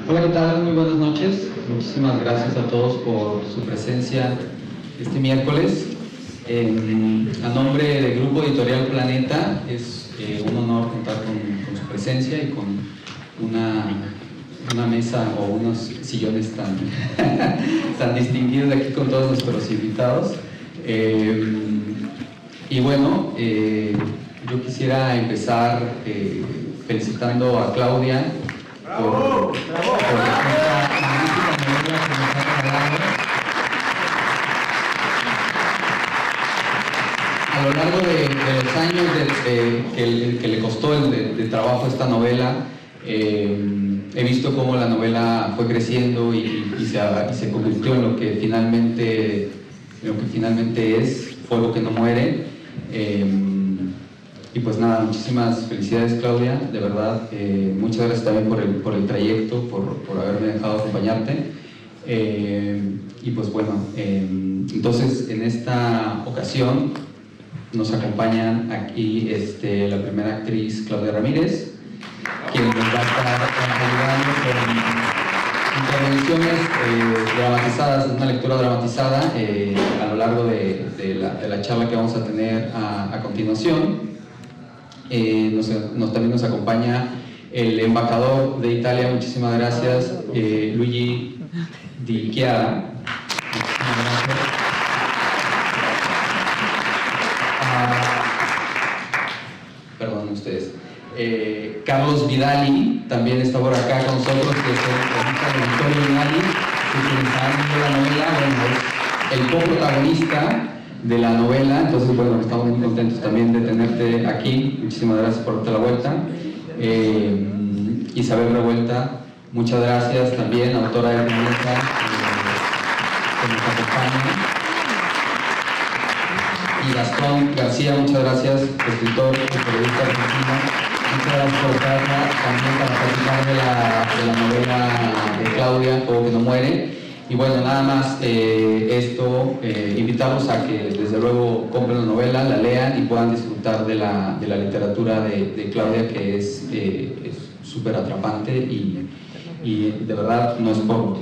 Hola, ¿qué tal? Muy buenas noches. Muchísimas gracias a todos por su presencia este miércoles. A nombre del Grupo Editorial Planeta, es un honor contar con su presencia y con una mesa o unos sillones tan distinguidos de aquí con todos nuestros invitados. Y bueno, yo quisiera empezar felicitando a Claudia por esta magnífica novela que nos ha regalado. A lo largo de los años que le costó de trabajo esta novela, he visto cómo la novela fue creciendo y se convirtió en lo que finalmente es Fuego que no muere. Y pues nada, muchísimas felicidades, Claudia, de verdad. Muchas gracias también por el trayecto, por haberme dejado acompañarte. Y pues bueno, entonces en esta ocasión nos acompañan aquí la primera actriz, Claudia Ramírez, quien nos va a estar ayudando con intervenciones dramatizadas, una lectura dramatizada a lo largo de la charla que vamos a tener a continuación. También nos acompaña el embajador de Italia, muchísimas gracias, Luigi Di Chiara. Muchísimas gracias. Perdón ustedes. Carlos Vidali también está por acá con nosotros, que es el Vittorio Vidali, que está en la novela, bueno, es el coprotagonista de la novela. Entonces bueno, estamos muy contentos también de tenerte aquí. Muchísimas gracias por darte la vuelta. Isabel Revuelta, muchas gracias también, autora de la novela, que nos acompaña. Y Gastón García, muchas gracias, escritor y periodista argentino. Muchas gracias por estar acá también para participar de la novela de Claudia, Fuego que no muere. Y bueno, nada más invitarlos a que desde luego compren la novela, la lean y puedan disfrutar de la literatura de Claudia, que es súper atrapante y de verdad no es por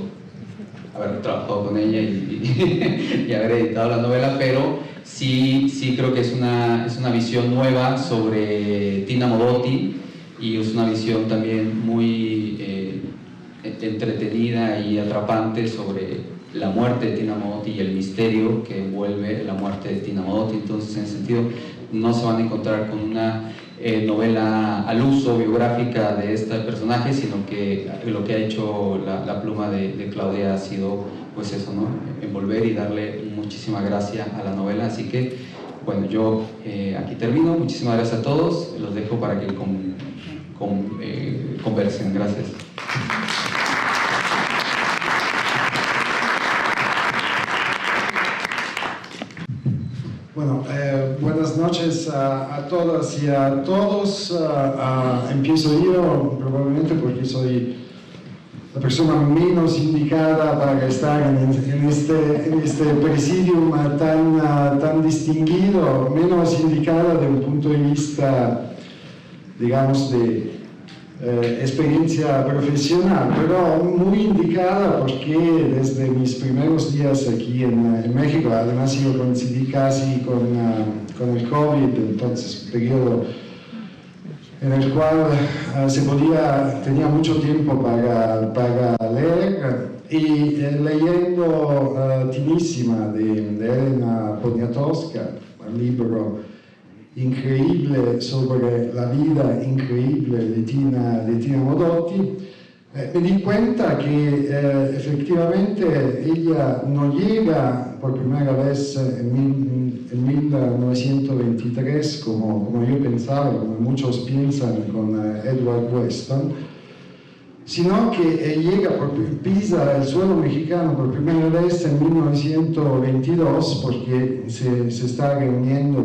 haber trabajado con ella y haber editado la novela, pero sí creo que es una visión nueva sobre Tina Modotti, y es una visión también muy entretenida y atrapante sobre la muerte de Tina Modotti y el misterio que envuelve la muerte de Tina Modotti. Entonces, en ese sentido, no se van a encontrar con una novela al uso biográfica de este personaje, sino que lo que ha hecho la pluma de Claudia ha sido pues eso, ¿no? Envolver y darle muchísima gracia a la novela. Así que bueno, yo aquí termino. Muchísimas gracias a todos, los dejo para que conversen. Gracias. Bueno, buenas noches a todas y a todos. Empiezo yo, probablemente porque soy la persona menos indicada para estar en este presidium tan distinguido, menos indicada de un punto de vista, digamos, de experiencia profesional, pero muy indicada porque desde mis primeros días aquí en México, además yo coincidí casi con el COVID, entonces periodo en el cual tenía mucho tiempo para leer, y leyendo Tinísima de Elena Poniatowska, un libro increíble sobre la vida increíble de Tina Modotti, me di cuenta que efectivamente ella no llega por primera vez en 1923, como yo pensaba, como muchos piensan con Edward Weston, sino que pisa el suelo mexicano por primera vez en 1922, porque se está reuniendo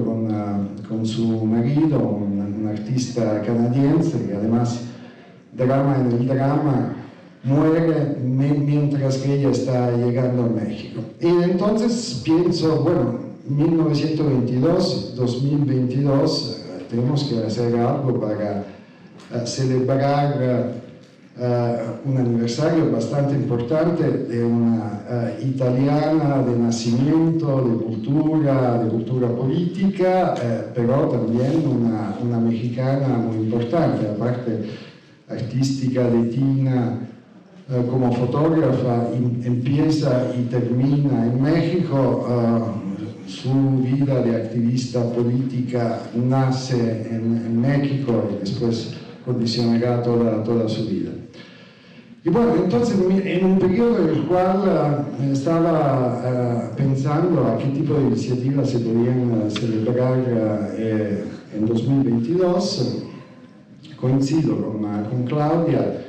con su marido, un artista canadiense, que además en el drama muere mientras que ella está llegando a México. Y entonces pienso, bueno, 1922, 2022, tenemos que hacer algo para celebrar un aniversario bastante importante de una italiana de nacimiento, de cultura política, pero también una mexicana muy importante, aparte artística de Tina. Como fotógrafa empieza y termina en México, su vida de activista política nace en México y después condicionará toda su vida. Y bueno, entonces en un periodo en el cual estaba pensando a qué tipo de iniciativas se podían celebrar en 2022, coincido con Claudia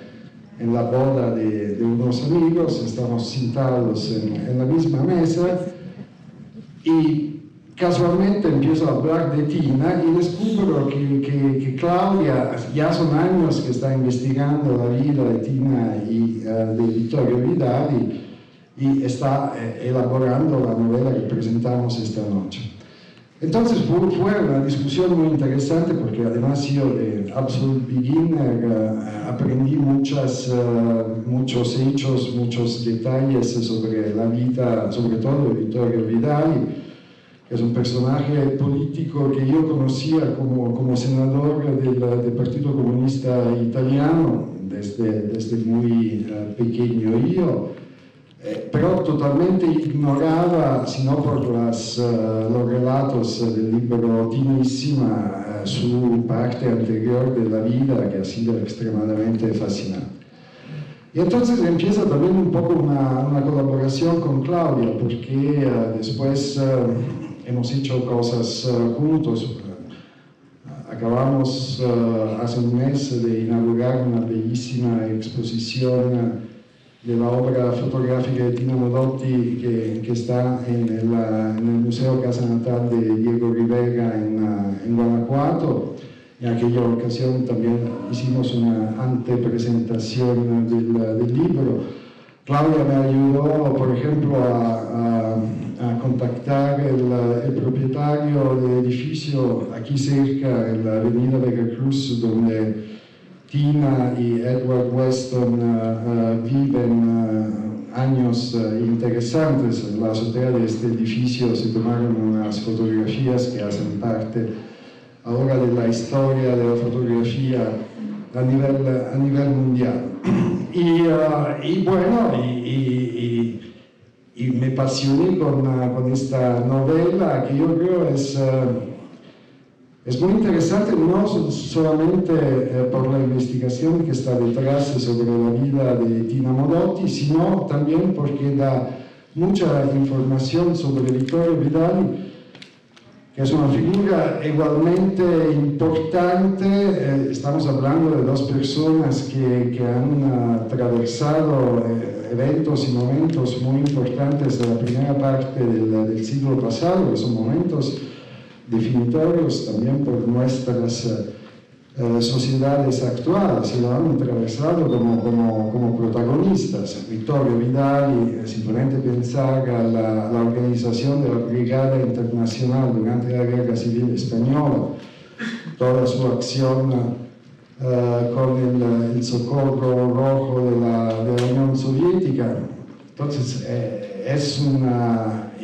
en la boda de unos amigos, estamos sentados en la misma mesa y casualmente empiezo a hablar de Tina y descubro que Claudia ya son años que está investigando la vida de Tina y de Vittorio Vidali y está elaborando la novela que presentamos esta noche. Entonces fue una discusión muy interesante porque además yo de absolute beginner aprendí muchos hechos, muchos detalles sobre la vida, sobre todo de Vittorio Vidali, que es un personaje político que yo conocía como senador del Partido Comunista Italiano desde muy pequeño yo. Pero totalmente ignoraba, sino por los relatos del libro Tinissima, su parte anterior de la vida, que ha sido extremadamente fascinante. Y entonces empieza también un poco una colaboración con Claudia, porque después hemos hecho cosas juntos. Acabamos hace un mes de inaugurar una bellísima exposición de la obra fotográfica de Tina Modotti que está en el Museo Casa Natal de Diego Rivera en Guanajuato. En aquella ocasión también hicimos una antepresentación del libro. Claudia me ayudó, por ejemplo, a contactar el propietario del edificio aquí cerca, en la avenida Veracruz, donde Tina y Edward Weston viven años interesantes. En la azotea de este edificio se tomaron unas fotografías que hacen parte ahora de la historia de la fotografía a nivel mundial. Y bueno, y me apasioné con esta novela que yo creo es muy interesante, no solamente por la investigación que está detrás sobre la vida de Tina Modotti, sino también porque da mucha información sobre Vittorio Vidali, que es una figura igualmente importante. Estamos hablando de dos personas que han atravesado eventos y momentos muy importantes de la primera parte del siglo pasado, que son momentos definitorios también por nuestras sociedades actuales, y lo han atravesado como protagonistas. Vittorio Vidali, simplemente pensar a la organización de la Brigada Internacional durante la Guerra Civil Española, toda su acción con el socorro rojo de la Unión Soviética. Entonces,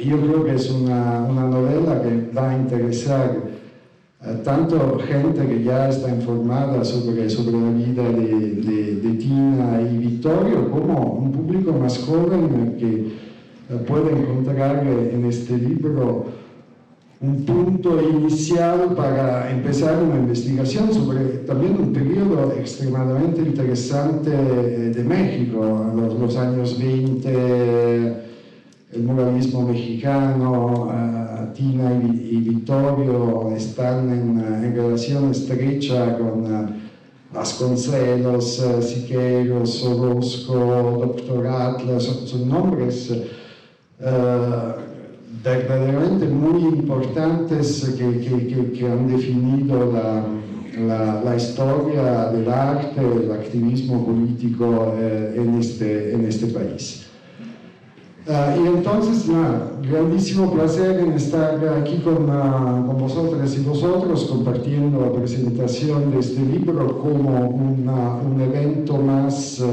yo creo que es una novela que va a interesar tanto gente que ya está informada sobre la vida de Tina y Vittorio, como un público más joven que puede encontrar en este libro un punto inicial para empezar una investigación sobre también un periodo extremadamente interesante de México, los años 20, el muralismo mexicano. Tina y Vittorio están en relación estrecha con Vasconcelos, Siqueiros, Orozco, Dr. Atlas, son nombres verdaderamente muy importantes que han definido la historia del arte, el activismo político en este país. Y entonces, nada, grandísimo placer en estar aquí con vosotras y vosotros compartiendo la presentación de este libro como un evento más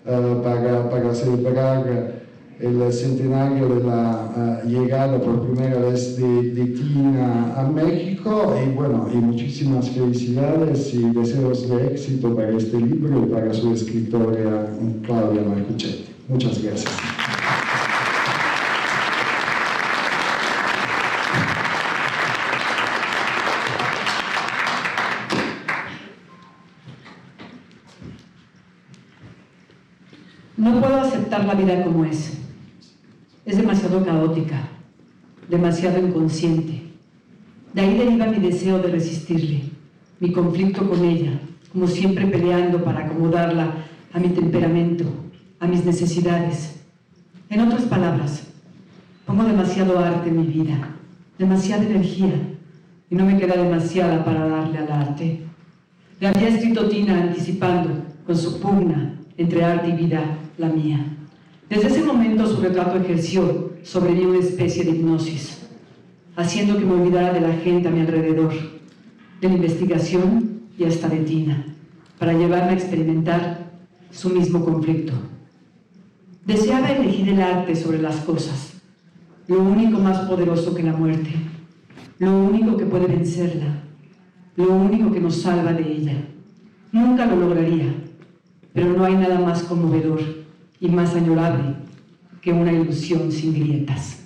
para celebrar el centenario de la llegada por primera vez de Tina a México. Y bueno, y muchísimas felicidades y deseos de éxito para este libro y para su escritora Claudia Marcuchetti. Muchas gracias. No puedo aceptar la vida como es. Es demasiado caótica, demasiado inconsciente. De ahí deriva mi deseo de resistirle, mi conflicto con ella, como siempre peleando para acomodarla a mi temperamento, a mis necesidades. En otras palabras, pongo demasiado arte en mi vida, demasiada energía, y no me queda demasiada para darle al arte. Le había escrito Tina anticipando, con su pugna entre arte y vida, la mía. Desde ese momento su retrato ejerció sobre mí una especie de hipnosis, haciendo que me olvidara de la gente a mi alrededor, de la investigación y hasta de Tina, para llevarme a experimentar su mismo conflicto. Deseaba elegir el arte sobre las cosas, lo único más poderoso que la muerte, lo único que puede vencerla, lo único que nos salva de ella. Nunca lo lograría, pero no hay nada más conmovedor y más añorable que una ilusión sin grietas.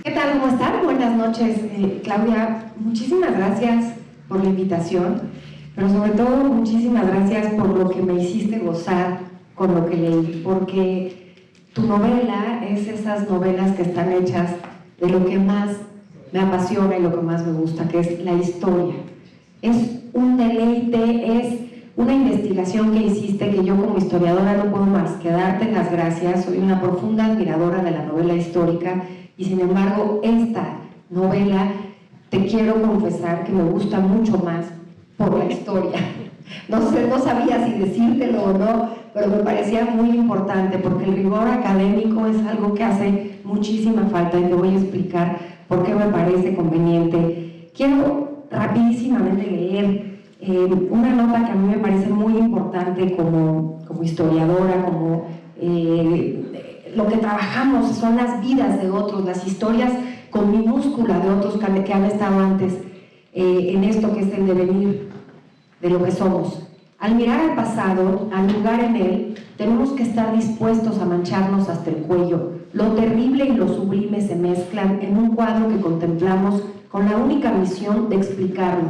¿Qué tal? ¿Cómo están? Buenas noches, Claudia. Muchísimas gracias por la invitación, pero sobre todo muchísimas gracias por lo que me hiciste gozar con lo que leí, porque tu novela es esas novelas que están hechas de lo que más me apasiona y lo que más me gusta, que es la historia. Es un deleite, es una investigación que hiciste que yo como historiadora no puedo más que darte las gracias. Soy una profunda admiradora de la novela histórica y sin embargo esta novela, te quiero confesar que me gusta mucho más por la historia. No sé, no sabía si decírtelo o no, pero me parecía muy importante porque el rigor académico es algo que hace muchísima falta y te voy a explicar por qué me parece conveniente. Quiero rapidísimamente leer una nota que a mí me parece muy importante como historiadora, como lo que trabajamos son las vidas de otros, las historias con minúscula de otros que han estado antes en esto que es el devenir de lo que somos. Al mirar al pasado, al lugar en él, tenemos que estar dispuestos a mancharnos hasta el cuello. Lo terrible y lo sublime se mezclan en un cuadro que contemplamos con la única misión de explicarlo.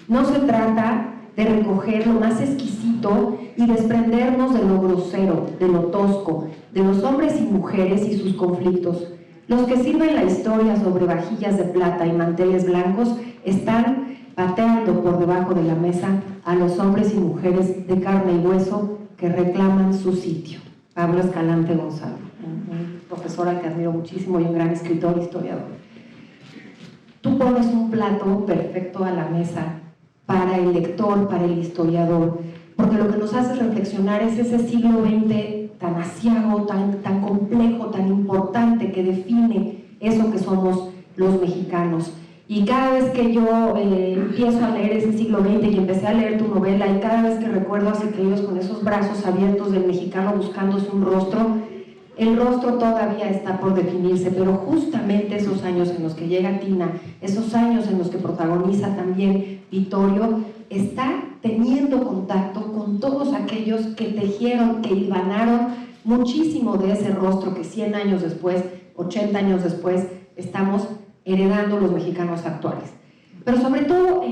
No se trata de recoger lo más exquisito y desprendernos de lo grosero, de lo tosco, de los hombres y mujeres y sus conflictos. Los que sirven la historia sobre vajillas de plata y manteles blancos están pateando por debajo de la mesa a los hombres y mujeres de carne y hueso que reclaman su sitio. Pablo Escalante Gonzalo, un profesor al que admiro muchísimo y un gran escritor e historiador. Tú pones un plato perfecto a la mesa para el lector, para el historiador, porque lo que nos hace reflexionar es ese siglo XX tan aciago, tan complejo, tan importante, que define eso que somos los mexicanos. Y cada vez que yo empiezo a leer ese siglo XX y empecé a leer tu novela, y cada vez que recuerdo a Siqueiros con esos brazos abiertos del mexicano buscándose un rostro, el rostro todavía está por definirse, pero justamente esos años en los que llega Tina, esos años en los que protagoniza también Vittorio, está teniendo contacto con todos aquellos que tejieron, que hilvanaron muchísimo de ese rostro que 100 años después, 80 años después, estamos heredando los mexicanos actuales. Pero sobre todo,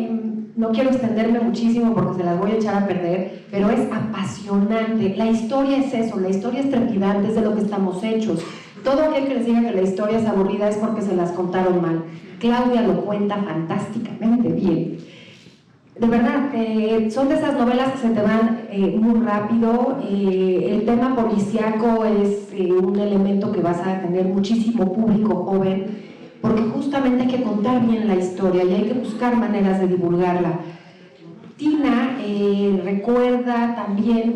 no quiero extenderme muchísimo porque se las voy a echar a perder, pero es apasionante. La historia es eso, la historia es trepidante, es de lo que estamos hechos. Todo aquel que les diga que la historia es aburrida es porque se las contaron mal. Claudia lo cuenta fantásticamente bien. De verdad, son de esas novelas que se te van muy rápido. El tema policíaco es un elemento que vas a tener muchísimo público joven, porque justamente hay que contar bien la historia y hay que buscar maneras de divulgarla. Tina recuerda también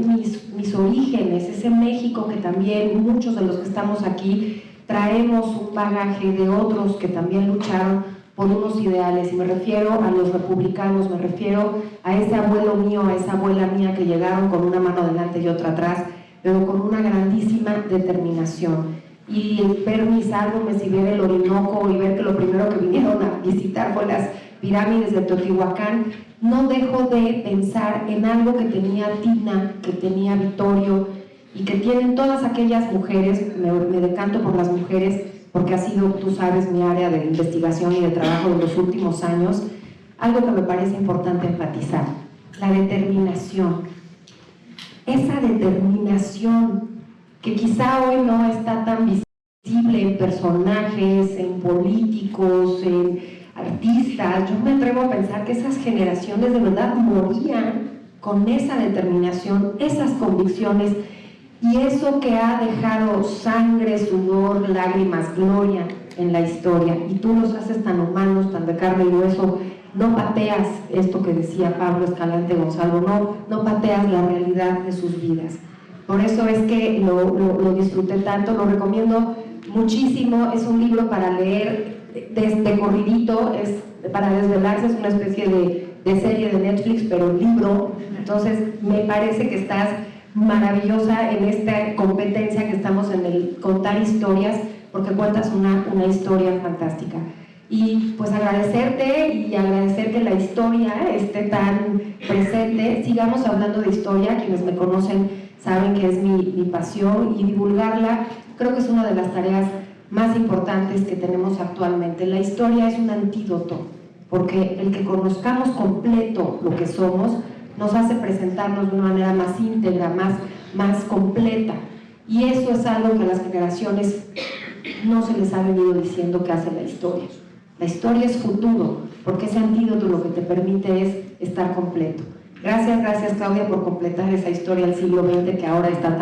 mis orígenes, ese México que también muchos de los que estamos aquí traemos un bagaje de otros que también lucharon por unos ideales, y me refiero a los republicanos, me refiero a ese abuelo mío, a esa abuela mía que llegaron con una mano adelante y otra atrás, pero con una grandísima determinación. Y ver mis álbumes y ver el Orinoco y ver que lo primero que vinieron a visitar fue las pirámides de Teotihuacán, no dejo de pensar en algo que tenía Tina, que tenía Vittorio y que tienen todas aquellas mujeres. Me decanto por las mujeres porque ha sido, tú sabes, mi área de investigación y de trabajo de los últimos años. Algo que me parece importante enfatizar: la determinación. Esa determinación que quizá hoy no está tan visible en personajes, en políticos, en artistas. Yo me atrevo a pensar que esas generaciones de verdad morían con esa determinación, esas convicciones, y eso que ha dejado sangre, sudor, lágrimas, gloria en la historia. Y tú los haces tan humanos, tan de carne y hueso. No pateas esto que decía Pablo Escalante Gonzalo, no pateas la realidad de sus vidas. Por eso es que lo disfruté tanto, lo recomiendo muchísimo. Es un libro para leer de corridito, es para desvelarse, es una especie de serie de Netflix, pero libro. Entonces me parece que estás maravillosa en esta competencia que estamos en el contar historias, porque cuentas una historia fantástica. Y pues agradecerte y agradecer que la historia esté tan presente. Sigamos hablando de historia. Quienes me conocen saben que es mi pasión, y divulgarla creo que es una de las tareas más importantes que tenemos actualmente. La historia es un antídoto, porque el que conozcamos completo lo que somos nos hace presentarnos de una manera más íntegra, más completa, y eso es algo que a las generaciones no se les ha venido diciendo que hace la historia. La historia es futuro, porque ese antídoto lo que te permite es estar completo. Gracias Claudia por completar esa historia del siglo XX que ahora está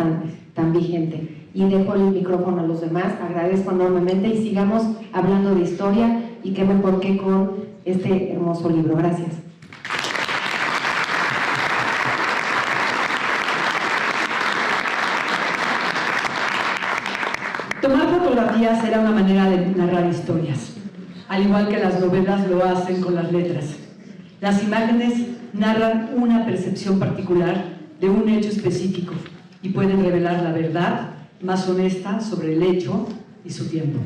tan vigente. Y dejo el micrófono a los demás, agradezco enormemente, y sigamos hablando de historia, y qué mejor que con este hermoso libro. Gracias. Tomar fotografías era una manera de narrar historias, al igual que las novelas lo hacen con las letras. Las imágenes narran una percepción particular de un hecho específico y pueden revelar la verdad más honesta sobre el hecho y su tiempo.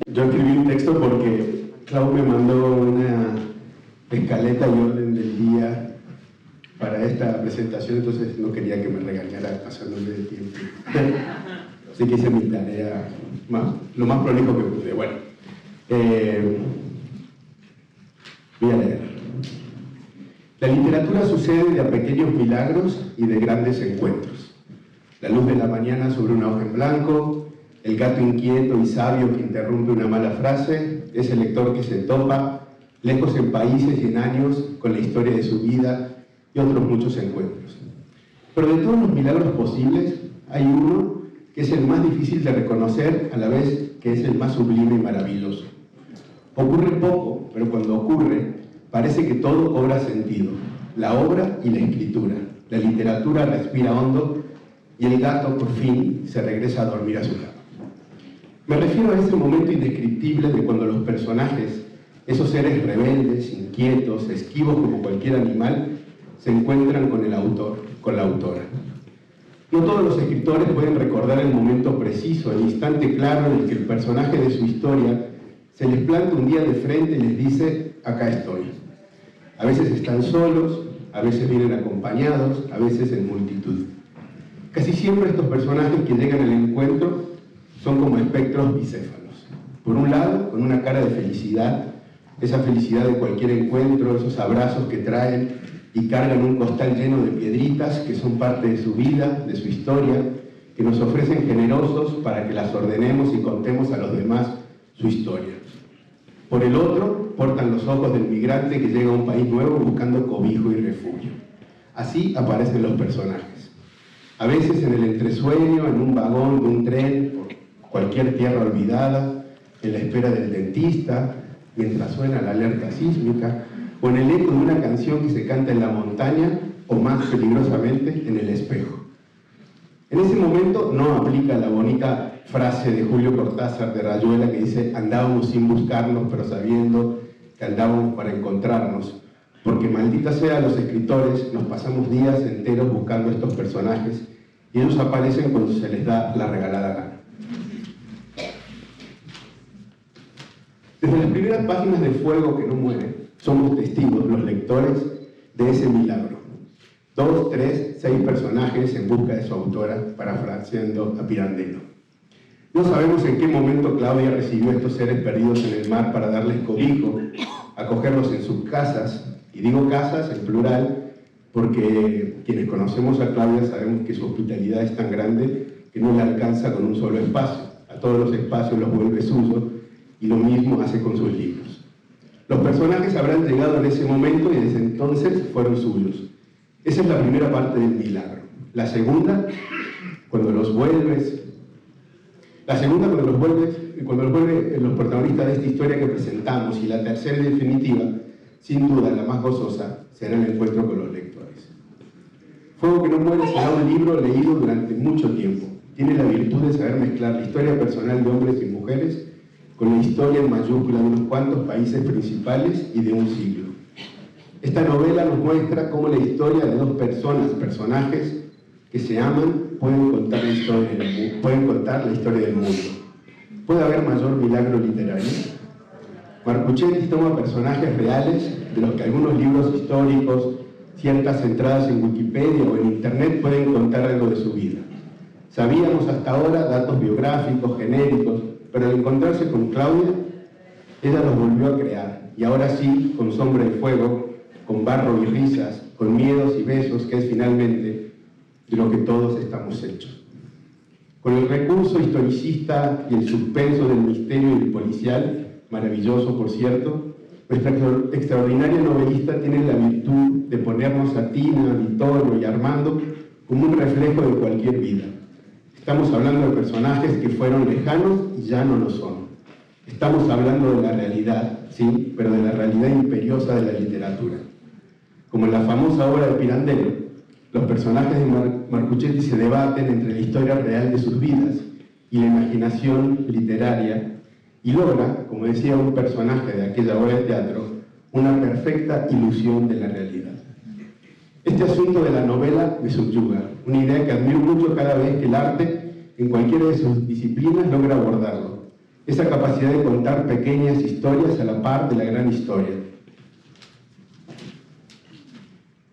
Yo escribí un texto porque Clau me mandó una escaleta y orden del día para esta presentación, entonces no quería que me regañara pasándome de tiempo. Así que hice mi tarea lo más prolijo que pude. Bueno, voy a leer. La literatura sucede de a pequeños milagros y de grandes encuentros. La luz de la mañana sobre una hoja en blanco, el gato inquieto y sabio que interrumpe una mala frase, ese lector que se topa, lejos en países y en años, con la historia de su vida y otros muchos encuentros. Pero de todos los milagros posibles, hay uno que es el más difícil de reconocer, a la vez que es el más sublime y maravilloso. Ocurre poco, pero cuando ocurre, parece que todo cobra sentido. La obra y la escritura. La literatura respira hondo y el gato, por fin, se regresa a dormir a su cama. Me refiero a ese momento indescriptible de cuando los personajes, esos seres rebeldes, inquietos, esquivos como cualquier animal, se encuentran con el autor, con la autora. No todos los escritores pueden recordar el momento preciso, el instante claro en el que el personaje de su historia se les planta un día de frente y les dice: acá estoy. A veces están solos, a veces vienen acompañados, a veces en multitud. Casi siempre estos personajes que llegan al encuentro son como espectros bicéfalos. Por un lado, con una cara de felicidad, esa felicidad de cualquier encuentro, esos abrazos que traen y cargan un costal lleno de piedritas que son parte de su vida, de su historia, que nos ofrecen generosos para que las ordenemos y contemos a los demás su historia. Por el otro, portan los ojos del migrante que llega a un país nuevo buscando cobijo y refugio. Así aparecen los personajes. A veces en el entresueño, en un vagón de un tren cualquier tierra olvidada, en la espera del dentista, mientras suena la alerta sísmica, o en el eco de una canción que se canta en la montaña, o más peligrosamente, en el espejo. En ese momento no aplica la bonita frase de Julio Cortázar de Rayuela que dice: andábamos sin buscarnos, pero sabiendo que andábamos para encontrarnos, porque maldita sea los escritores, nos pasamos días enteros buscando estos personajes y ellos aparecen cuando se les da la regalada gana. Desde las primeras páginas de Fuego que no muere, somos testigos, los lectores, de ese milagro. 2, 3, 6 personajes en busca de su autora, parafraseando a Pirandello. No sabemos en qué momento Claudia recibió a estos seres perdidos en el mar para darles cobijo, acogerlos en sus casas, y digo casas en plural porque quienes conocemos a Claudia sabemos que su hospitalidad es tan grande que no le alcanza con un solo espacio. A todos los espacios los vuelve suyos, y lo mismo hace con sus libros. Los personajes habrán llegado en ese momento y desde entonces fueron suyos. Esa es la primera parte del milagro. La segunda, cuando los vuelves los protagonistas de esta historia que presentamos, y la tercera y definitiva, sin duda la más gozosa, será el encuentro con los lectores. Fuego que no muere será un libro leído durante mucho tiempo. Tiene la virtud de saber mezclar la historia personal de hombres y mujeres con la historia en mayúscula de unos cuantos países principales y de un siglo. Esta novela nos muestra cómo la historia de dos personajes que se aman, pueden contar la historia del mundo. ¿Puede haber mayor milagro literario? Marcuccetti toma personajes reales de los que algunos libros históricos, ciertas entradas en Wikipedia o en Internet pueden contar algo de su vida. Sabíamos hasta ahora datos biográficos, genéricos, pero al encontrarse con Claudia, ella los volvió a crear, y ahora sí, con Sombra y Fuego, con barro y risas, con miedos y besos, que es finalmente de lo que todos estamos hechos. Con el recurso historicista y el suspenso del misterio y el policial, maravilloso por cierto, nuestra extraordinaria novelista tiene la virtud de ponernos a Tina, a Vittorio y a Armando como un reflejo de cualquier vida. Estamos hablando de personajes que fueron lejanos y ya no lo son. Estamos hablando de la realidad, sí, pero de la realidad imperiosa de la literatura. Como en la famosa obra de Pirandello, los personajes de Marcuccetti se debaten entre la historia real de sus vidas y la imaginación literaria, y logra, como decía un personaje de aquella obra de teatro, una perfecta ilusión de la realidad. Este asunto de la novela me subyuga, una idea que admiro mucho cada vez que el arte, en cualquiera de sus disciplinas, logra abordarlo. Esa capacidad de contar pequeñas historias a la par de la gran historia.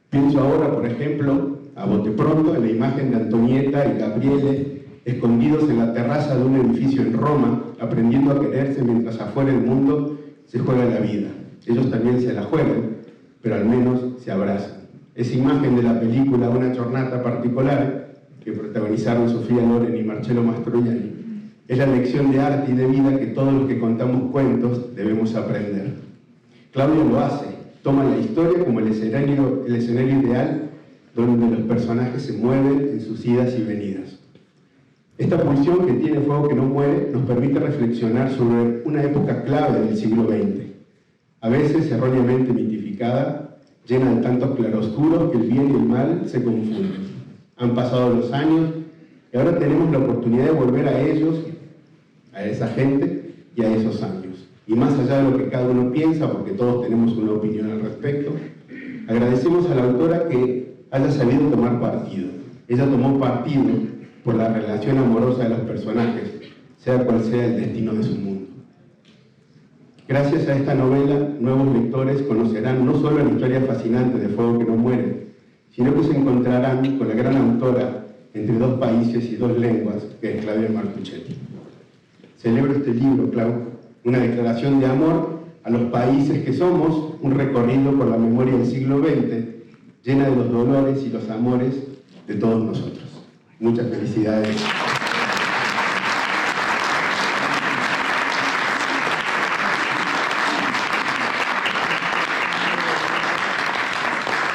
Pienso ahora, por ejemplo, a bote pronto, en la imagen de Antonieta y Gabriele escondidos en la terraza de un edificio en Roma, aprendiendo a quererse mientras afuera el mundo se juega la vida. Ellos también se la juegan, pero al menos se abrazan. Esa imagen de la película Una giornata particolare, que protagonizaron Sofía Loren y Marcello Mastroianni, es la lección de arte y de vida que todos los que contamos cuentos debemos aprender. Claudia lo hace, toma la historia como el escenario ideal donde los personajes se mueven en sus idas y venidas. Esta pulsión que tiene Fuego que no muere nos permite reflexionar sobre una época clave del siglo XX, a veces erróneamente mitificada, llena de tantos claroscuros que el bien y el mal se confunden. Han pasado los años y ahora tenemos la oportunidad de volver a ellos, a esa gente y a esos años. Y más allá de lo que cada uno piensa, porque todos tenemos una opinión al respecto, agradecemos a la autora que haya sabido tomar partido. Ella tomó partido por la relación amorosa de los personajes, sea cual sea el destino de su mundo. Gracias a esta novela, nuevos lectores conocerán no solo la historia fascinante de Fuego que no muere, sino que se encontrarán con la gran autora entre dos países y dos lenguas, que es Claudia Marcuccetti. Celebro este libro, Clau, una declaración de amor a los países que somos, un recorrido por la memoria del siglo XX, llena de los dolores y los amores de todos nosotros. Muchas felicidades.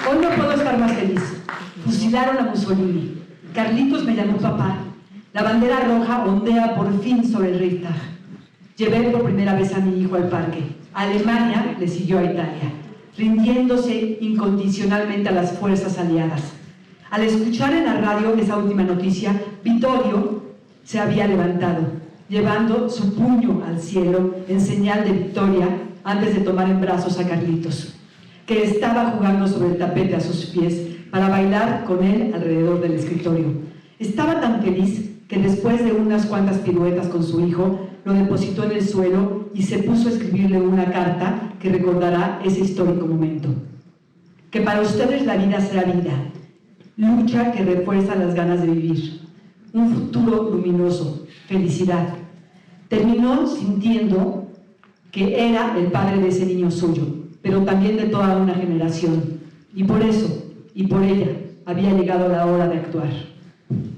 Hoy no puedo estar más feliz. Fusilaron a Mussolini. Carlitos me llamó papá. La bandera roja ondea por fin sobre el Reichstag. Llevé por primera vez a mi hijo al parque. Alemania le siguió a Italia, rindiéndose incondicionalmente a las fuerzas aliadas. Al escuchar en la radio esa última noticia, Vittorio se había levantado, llevando su puño al cielo en señal de victoria antes de tomar en brazos a Carlitos, que estaba jugando sobre el tapete a sus pies para bailar con él alrededor del escritorio. Estaba tan feliz que después de unas cuantas piruetas con su hijo, lo depositó en el suelo y se puso a escribirle una carta que recordará ese histórico momento. Que para ustedes la vida será vida, lucha que refuerza las ganas de vivir, un futuro luminoso, felicidad. Terminó sintiendo que era el padre de ese niño suyo, pero también de toda una generación, y por eso, y por ella, había llegado la hora de actuar.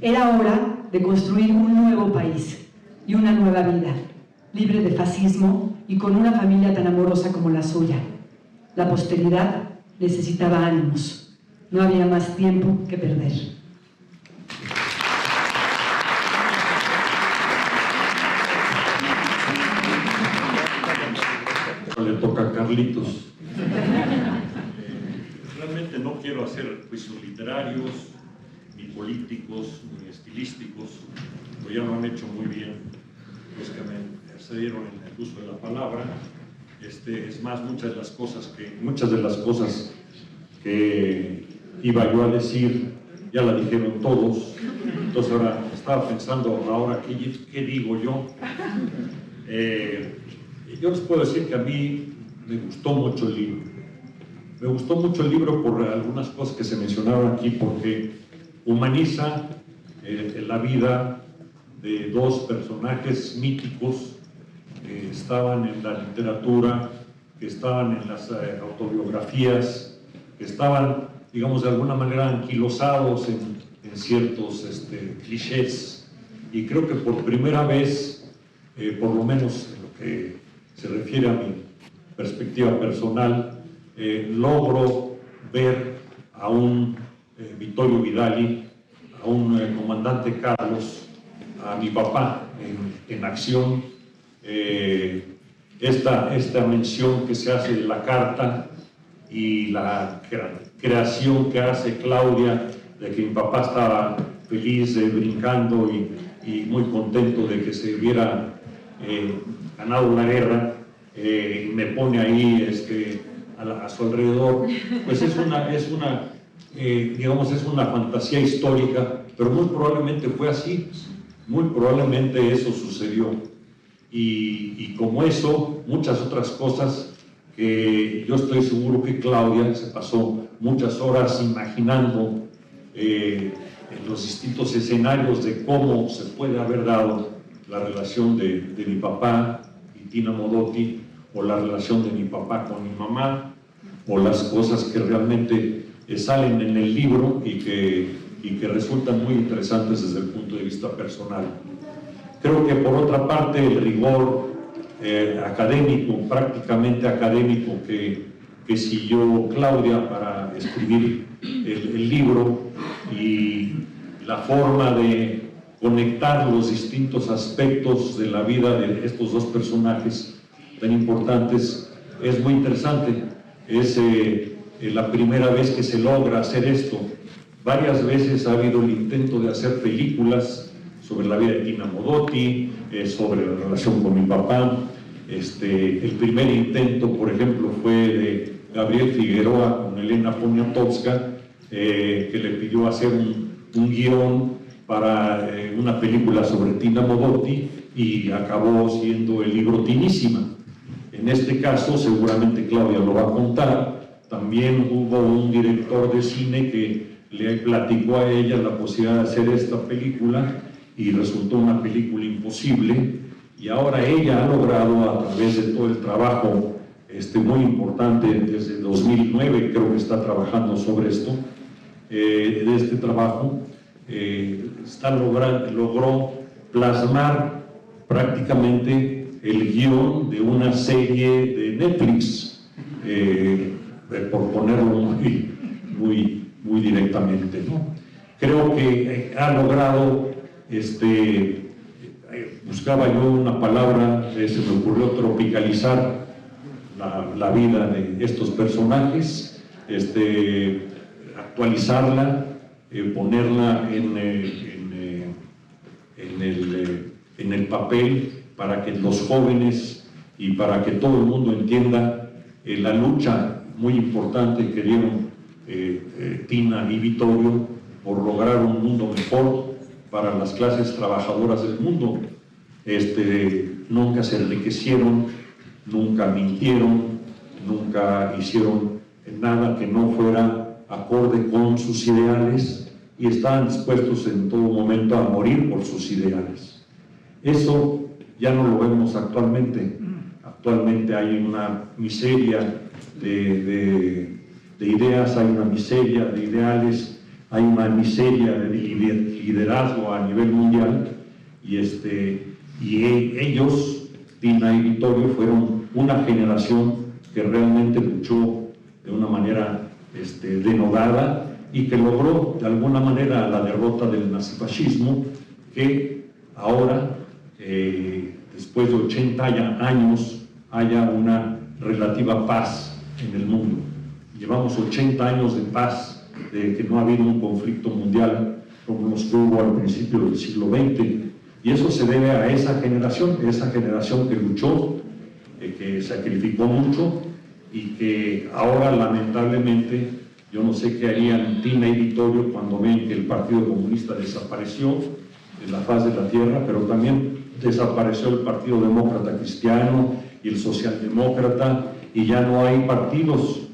Era hora de construir un nuevo país y una nueva vida, libre de fascismo y con una familia tan amorosa como la suya. La posteridad necesitaba ánimos. No había más tiempo que perder. Le toca a Carlitos. Realmente no quiero hacer juicios literarios, ni políticos, ni estilísticos, pero ya lo han hecho muy bien los que me precedieron en el uso de la palabra. Es más, muchas de las cosas que iba yo a decir ya la dijeron todos. Entonces ahora estaba pensando, ahora ¿qué digo yo? Yo les puedo decir que a mí me gustó mucho el libro. Me gustó mucho el libro por algunas cosas que se mencionaron aquí, porque humaniza la vida de dos personajes míticos que estaban en la literatura, que estaban en las autobiografías, que estaban, digamos, de alguna manera anquilosados en ciertos clichés. Y creo que por primera vez, por lo menos en lo que se refiere a mi perspectiva personal, logro ver a un Vittorio Vidali, a un comandante Carlos, a mi papá en acción. Esta mención que se hace de la carta y la creación que hace Claudia de que mi papá estaba feliz, brincando y muy contento de que se hubiera ganado la guerra, me pone ahí a su alrededor, pues es una fantasía histórica, pero muy probablemente fue así, muy probablemente eso sucedió. Y como eso, muchas otras cosas que yo estoy seguro que Claudia se pasó muchas horas imaginando en los distintos escenarios de cómo se puede haber dado la relación de mi papá y Tina Modotti, o la relación de mi papá con mi mamá, o las cosas que realmente salen en el libro y que resultan muy interesantes desde el punto de vista personal. Creo que por otra parte el rigor académico, prácticamente académico, que siguió Claudia para escribir el libro, y la forma de conectar los distintos aspectos de la vida de estos dos personajes tan importantes, es muy interesante. Es la primera vez que se logra hacer esto. Varias veces ha habido el intento de hacer películas sobre la vida de Tina Modotti, sobre la relación con mi papá. El primer intento, por ejemplo, fue de Gabriel Figueroa con Elena Poniatowska, que le pidió hacer un guión para una película sobre Tina Modotti, y acabó siendo el libro Tinísima. En este caso, seguramente Claudia lo va a contar, también hubo un director de cine que le platicó a ella la posibilidad de hacer esta película y resultó una película imposible, y ahora ella ha logrado, a través de todo el trabajo muy importante, desde 2009 creo que está trabajando sobre esto, de este trabajo, logró plasmar prácticamente el guión de una serie de Netflix, por ponerlo muy directamente, ¿no? Creo que ha logrado buscaba yo una palabra, se me ocurrió tropicalizar la vida de estos personajes, actualizarla, ponerla en el papel para que los jóvenes y para que todo el mundo entienda la lucha muy importante que dieron Tina y Vittorio por lograr un mundo mejor para las clases trabajadoras del mundo. Nunca se enriquecieron, nunca mintieron, nunca hicieron nada que no fuera acorde con sus ideales y estaban dispuestos en todo momento a morir por sus ideales. Eso ya no lo vemos actualmente. Actualmente hay una miseria de ideas, hay una miseria de ideales, hay una miseria de liderazgo a nivel mundial y ellos, Tina y Vittorio, fueron una generación que realmente luchó de una manera denodada y que logró de alguna manera la derrota del nazifascismo, que ahora, después de 80 años, haya una relativa paz en el mundo. Llevamos 80 años de paz, de que no ha habido un conflicto mundial como los que hubo al principio del siglo XX, y eso se debe a esa generación que luchó, que sacrificó mucho y que ahora lamentablemente yo no sé qué harían Tina y Vittorio cuando ven que el Partido Comunista desapareció de la faz de la tierra, pero también desapareció el Partido Demócrata Cristiano y el Socialdemócrata, y ya no hay partidos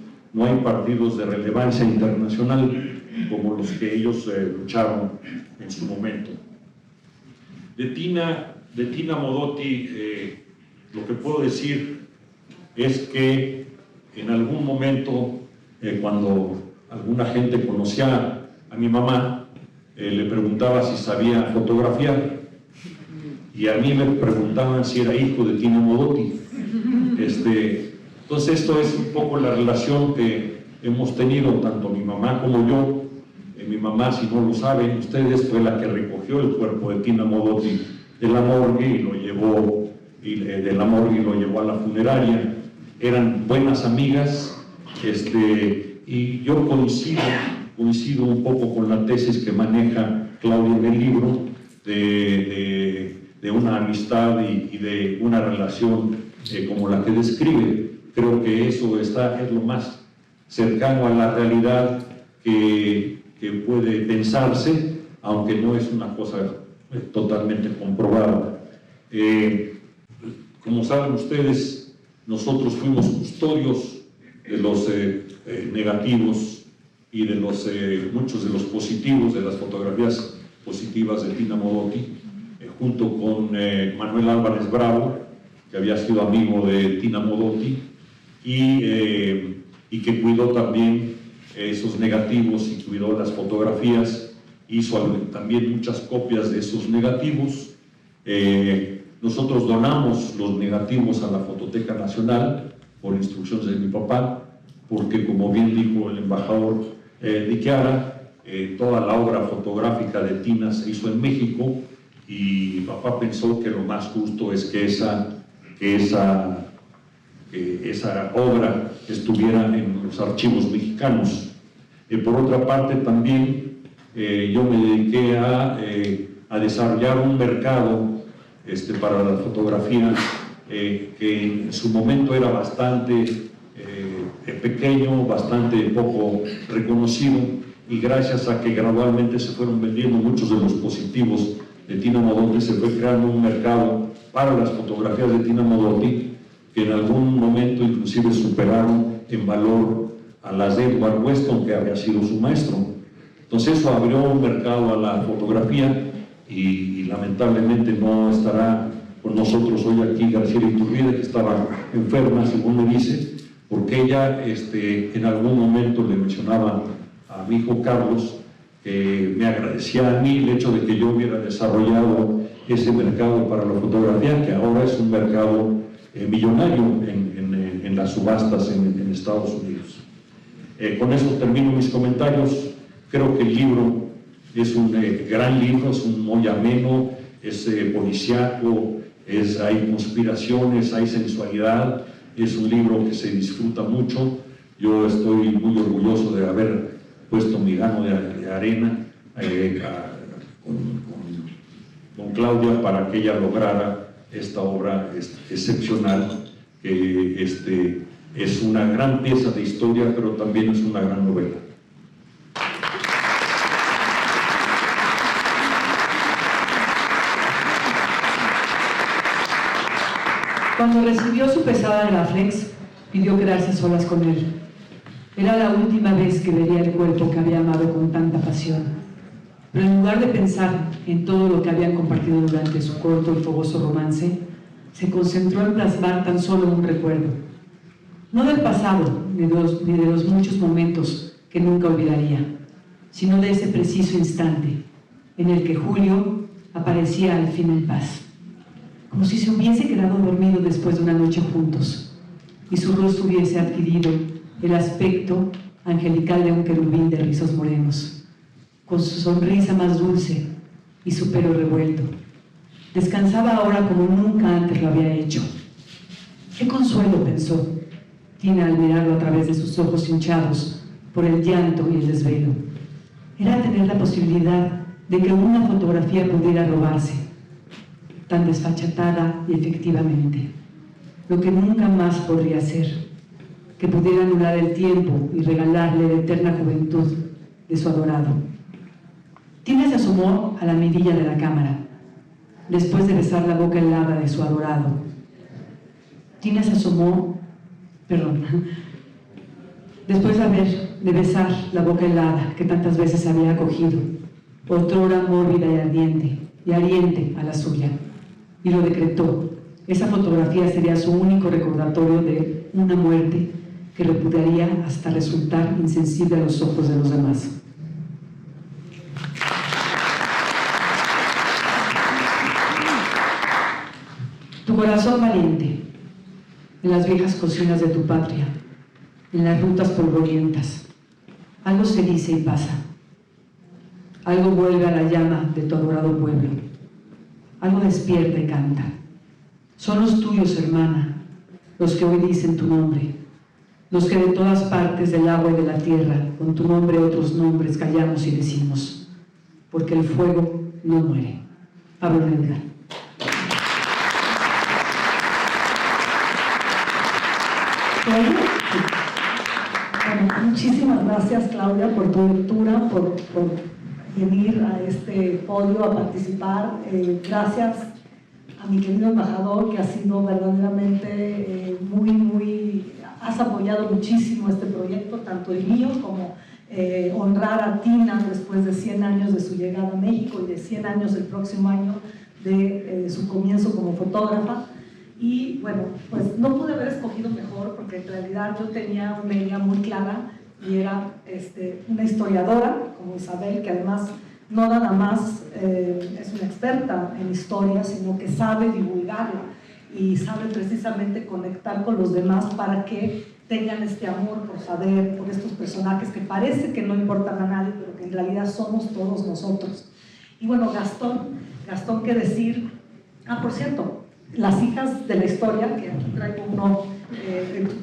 de relevancia internacional como los que ellos lucharon en su momento. De Tina Modotti, lo que puedo decir es que en algún momento, cuando alguna gente conocía a mi mamá, le preguntaba si sabía fotografiar, y a mí me preguntaban si era hijo de Tina Modotti. Entonces esto es un poco la relación que hemos tenido tanto mi mamá como yo. Mi mamá, si no lo saben ustedes, fue la que recogió el cuerpo de Tina Modotti de la morgue y lo llevó a la funeraria. Eran buenas amigas, y yo coincido un poco con la tesis que maneja Claudia en el libro de una amistad y de una relación como la que describe. Creo que eso es lo más cercano a la realidad que puede pensarse, aunque no es una cosa totalmente comprobada. Como saben ustedes, nosotros fuimos custodios de los negativos y de muchos de los positivos, de las fotografías positivas de Tina Modotti, junto con Manuel Álvarez Bravo, que había sido amigo de Tina Modotti, y que cuidó también esos negativos y cuidó las fotografías, hizo también muchas copias de esos negativos. Nosotros donamos los negativos a la Fototeca Nacional por instrucciones de mi papá, porque como bien dijo el embajador de Chiara, toda la obra fotográfica de Tina se hizo en México, y mi papá pensó que lo más justo es que esa obra estuviera en los archivos mexicanos. Por otra parte, también yo me dediqué a desarrollar un mercado para la fotografía que en su momento era bastante pequeño, bastante poco reconocido, y gracias a que gradualmente se fueron vendiendo muchos de los positivos de Tina Modotti, se fue creando un mercado para las fotografías de Tina Modotti, que en algún momento inclusive superaron en valor a las de Edward Weston, que había sido su maestro. Entonces eso abrió un mercado a la fotografía, y lamentablemente no estará con nosotros hoy aquí Graciela Iturbide, que estaba enferma, según me dice, porque ella en algún momento le mencionaba a mi hijo Carlos que me agradecía a mí el hecho de que yo hubiera desarrollado ese mercado para la fotografía, que ahora es un mercado millonario en las subastas en Estados Unidos. Con eso termino mis comentarios. Creo que el libro Es un gran libro, es un muy ameno, es policíaco, hay conspiraciones, hay sensualidad, es un libro que se disfruta mucho. Yo estoy muy orgulloso de haber puesto mi grano de arena con Claudia para que ella lograra esta obra excepcional, que es una gran pieza de historia, pero también es una gran novela. Cuando recibió su pesada Graflex, pidió quedarse a solas con él. Era la última vez que vería el cuerpo que había amado con tanta pasión. Pero en lugar de pensar en todo lo que habían compartido durante su corto y fogoso romance, se concentró en plasmar tan solo un recuerdo. No del pasado, ni de los muchos momentos que nunca olvidaría, sino de ese preciso instante en el que Julio aparecía al fin en paz, como si se hubiese quedado dormido después de una noche juntos, y su rostro hubiese adquirido el aspecto angelical de un querubín de rizos morenos, con su sonrisa más dulce y su pelo revuelto. Descansaba ahora como nunca antes lo había hecho. ¡Qué consuelo!, pensó Tina al mirarlo a través de sus ojos hinchados por el llanto y el desvelo. Era tener la posibilidad de que una fotografía pudiera robarse, tan desfachatada y efectivamente, lo que nunca más podría ser, que pudiera anular el tiempo y regalarle la eterna juventud de su adorado. Tina se asomó a la mirilla de la cámara, después de besar la boca helada de su adorado. Tina se asomó, después de besar la boca helada que tantas veces había acogido, otrora mórbida y ardiente a la suya, y lo decretó. Esa fotografía sería su único recordatorio de una muerte que repudiaría hasta resultar insensible a los ojos de los demás. Tu corazón valiente, en las viejas cocinas de tu patria, en las rutas polvorientas, algo se dice y pasa, algo vuelve a la llama de tu adorado pueblo, algo despierta y canta. Son los tuyos, hermana, los que hoy dicen tu nombre, los que de todas partes del agua y de la tierra, con tu nombre y otros nombres, callamos y decimos, porque el fuego no muere. Pablo Edgar. Bueno, muchísimas gracias, Claudia, por tu lectura, por venir a este podio a participar. Gracias a mi querido embajador, que ha sido verdaderamente has apoyado muchísimo este proyecto, tanto el mío como honrar a Tina después de 100 años de su llegada a México y de 100 años el próximo año de su comienzo como fotógrafa. Y bueno, pues no pude haber escogido mejor, porque en realidad yo tenía una idea muy clara, y era una historiadora como Isabel, que además no nada más es una experta en historia, sino que sabe divulgarla y sabe precisamente conectar con los demás para que tengan este amor por saber, por estos personajes que parece que no importan a nadie, pero que en realidad somos todos nosotros. Y bueno, Gastón, qué decir. Por cierto, las hijas de la historia, que aquí traigo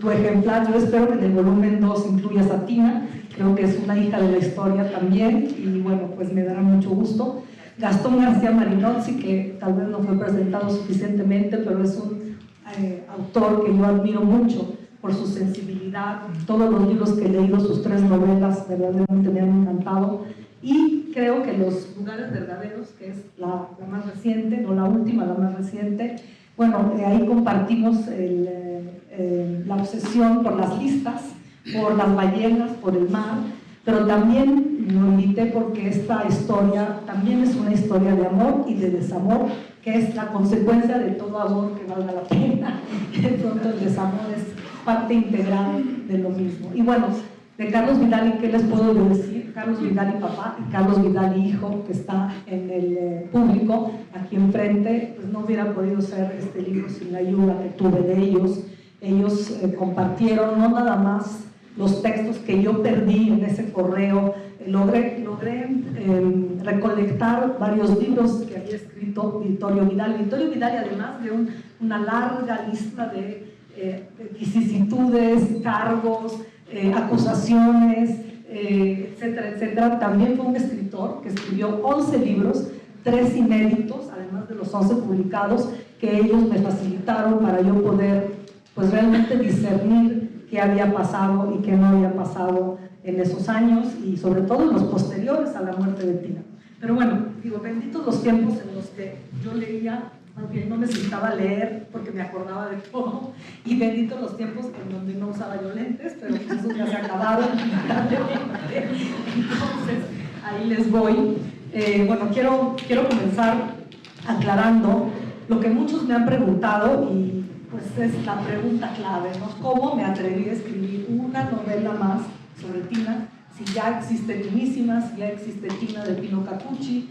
tu ejemplar, yo espero que en el volumen 2 incluyas a Tina, creo que es una hija de la historia también, y bueno, pues me dará mucho gusto. Gastón García Marinozzi, que tal vez no fue presentado suficientemente, pero es un autor que yo admiro mucho por su sensibilidad. Todos los libros que he leído, sus 3 novelas, verdaderamente me han encantado. Y creo que Los lugares verdaderos, que es la más reciente, no la última, la más reciente, bueno, ahí compartimos la obsesión por las listas, por las ballenas, por el mar, pero también lo invité porque esta historia también es una historia de amor y de desamor, que es la consecuencia de todo amor que valga la pena. De pronto el desamor es parte integral de lo mismo. Y bueno, de Carlos Vidal, ¿qué les puedo decir? Carlos Vidal y papá, y Carlos Vidal y hijo, que está en el público, aquí enfrente, pues no hubiera podido ser este libro sin la ayuda que tuve de ellos. Ellos compartieron no nada más los textos que yo perdí en ese correo logré recolectar varios libros que había escrito Vittorio Vidal. Vittorio Vidal, además de una larga lista de vicisitudes, cargos, acusaciones, etcétera, etcétera, también fue un escritor que escribió 11 libros, 3 inéditos, además de los 11 publicados, que ellos me facilitaron para yo poder pues realmente discernir qué había pasado y qué no había pasado en esos años y sobre todo en los posteriores a la muerte de Tina. Pero bueno, digo, benditos los tiempos en los que yo leía, más bien no necesitaba leer porque me acordaba de todo, y benditos los tiempos en donde no usaba yo lentes, pero esos ya se acabaron. Entonces, ahí les voy. Bueno, quiero comenzar aclarando lo que muchos me han preguntado y pues es la pregunta clave, ¿no? ¿Cómo me atreví a escribir una novela más sobre Tina si ya existe Tinísima, si ya existe Tina de Pino Cacucci,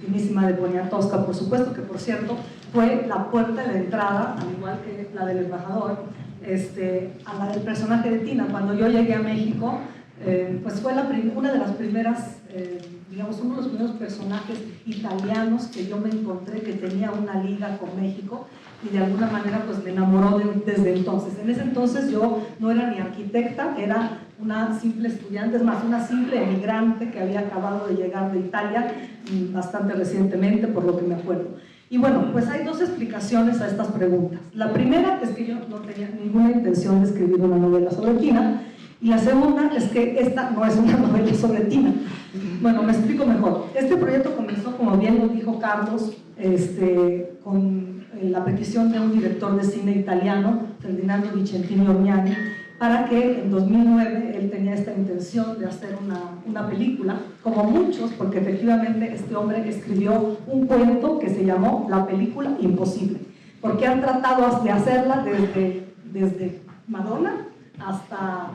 Tinísima de Poniatowska, por supuesto, que por cierto fue la puerta de entrada, al igual que la del embajador, a la del personaje de Tina. Cuando yo llegué a México, pues fue una de las primeras, digamos, uno de los primeros personajes italianos que yo me encontré que tenía una liga con México, y de alguna manera pues me enamoró desde entonces. En ese entonces yo no era ni arquitecta, era una simple estudiante, es más, una simple emigrante que había acabado de llegar de Italia bastante recientemente, por lo que me acuerdo. Y bueno, pues hay dos explicaciones a estas preguntas. La primera es que yo no tenía ninguna intención de escribir una novela sobre Tina, y la segunda es que esta no es una novela sobre Tina. Bueno, me explico mejor. Este proyecto comenzó, como bien lo dijo Carlos, con la petición de un director de cine italiano, Ferdinando Vicentini Orgnani, para que en 2009 él tenía esta intención de hacer una película, como muchos, porque efectivamente este hombre escribió un cuento que se llamó La película imposible, porque han tratado de hacerla desde Madonna hasta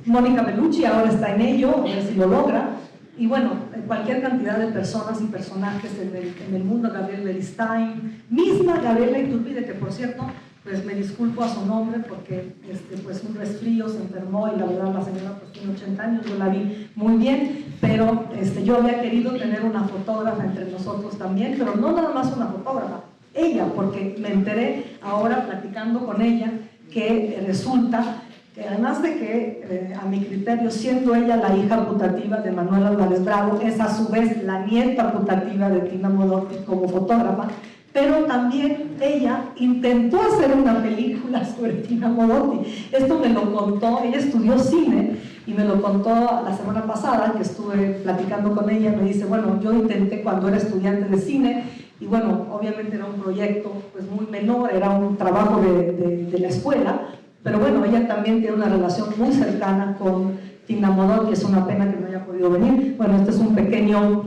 Mónica Bellucci, ahora está en ello, a ver si lo logra. Y bueno, cualquier cantidad de personas y personajes en el mundo, Gabriel Beristain, misma Gabriela Iturbide, que por cierto, pues me disculpo a su nombre porque pues un resfrío, se enfermó y la verdad la señora pues tiene 80 años, yo la vi muy bien, pero yo había querido tener una fotógrafa entre nosotros también, pero no nada más una fotógrafa, ella, porque me enteré ahora platicando con ella que resulta que además de que, a mi criterio, siendo ella la hija putativa de Manuel Álvarez Bravo, es a su vez la nieta putativa de Tina Modotti como fotógrafa, pero también ella intentó hacer una película sobre Tina Modotti. Esto me lo contó, ella estudió cine y me lo contó la semana pasada, que estuve platicando con ella. Me dice, bueno, yo intenté cuando era estudiante de cine, y bueno, obviamente era un proyecto pues muy menor, era un trabajo de la escuela, pero bueno, ella también tiene una relación muy cercana con Tina Modotti, es una pena que no haya podido venir. Bueno, este es un pequeño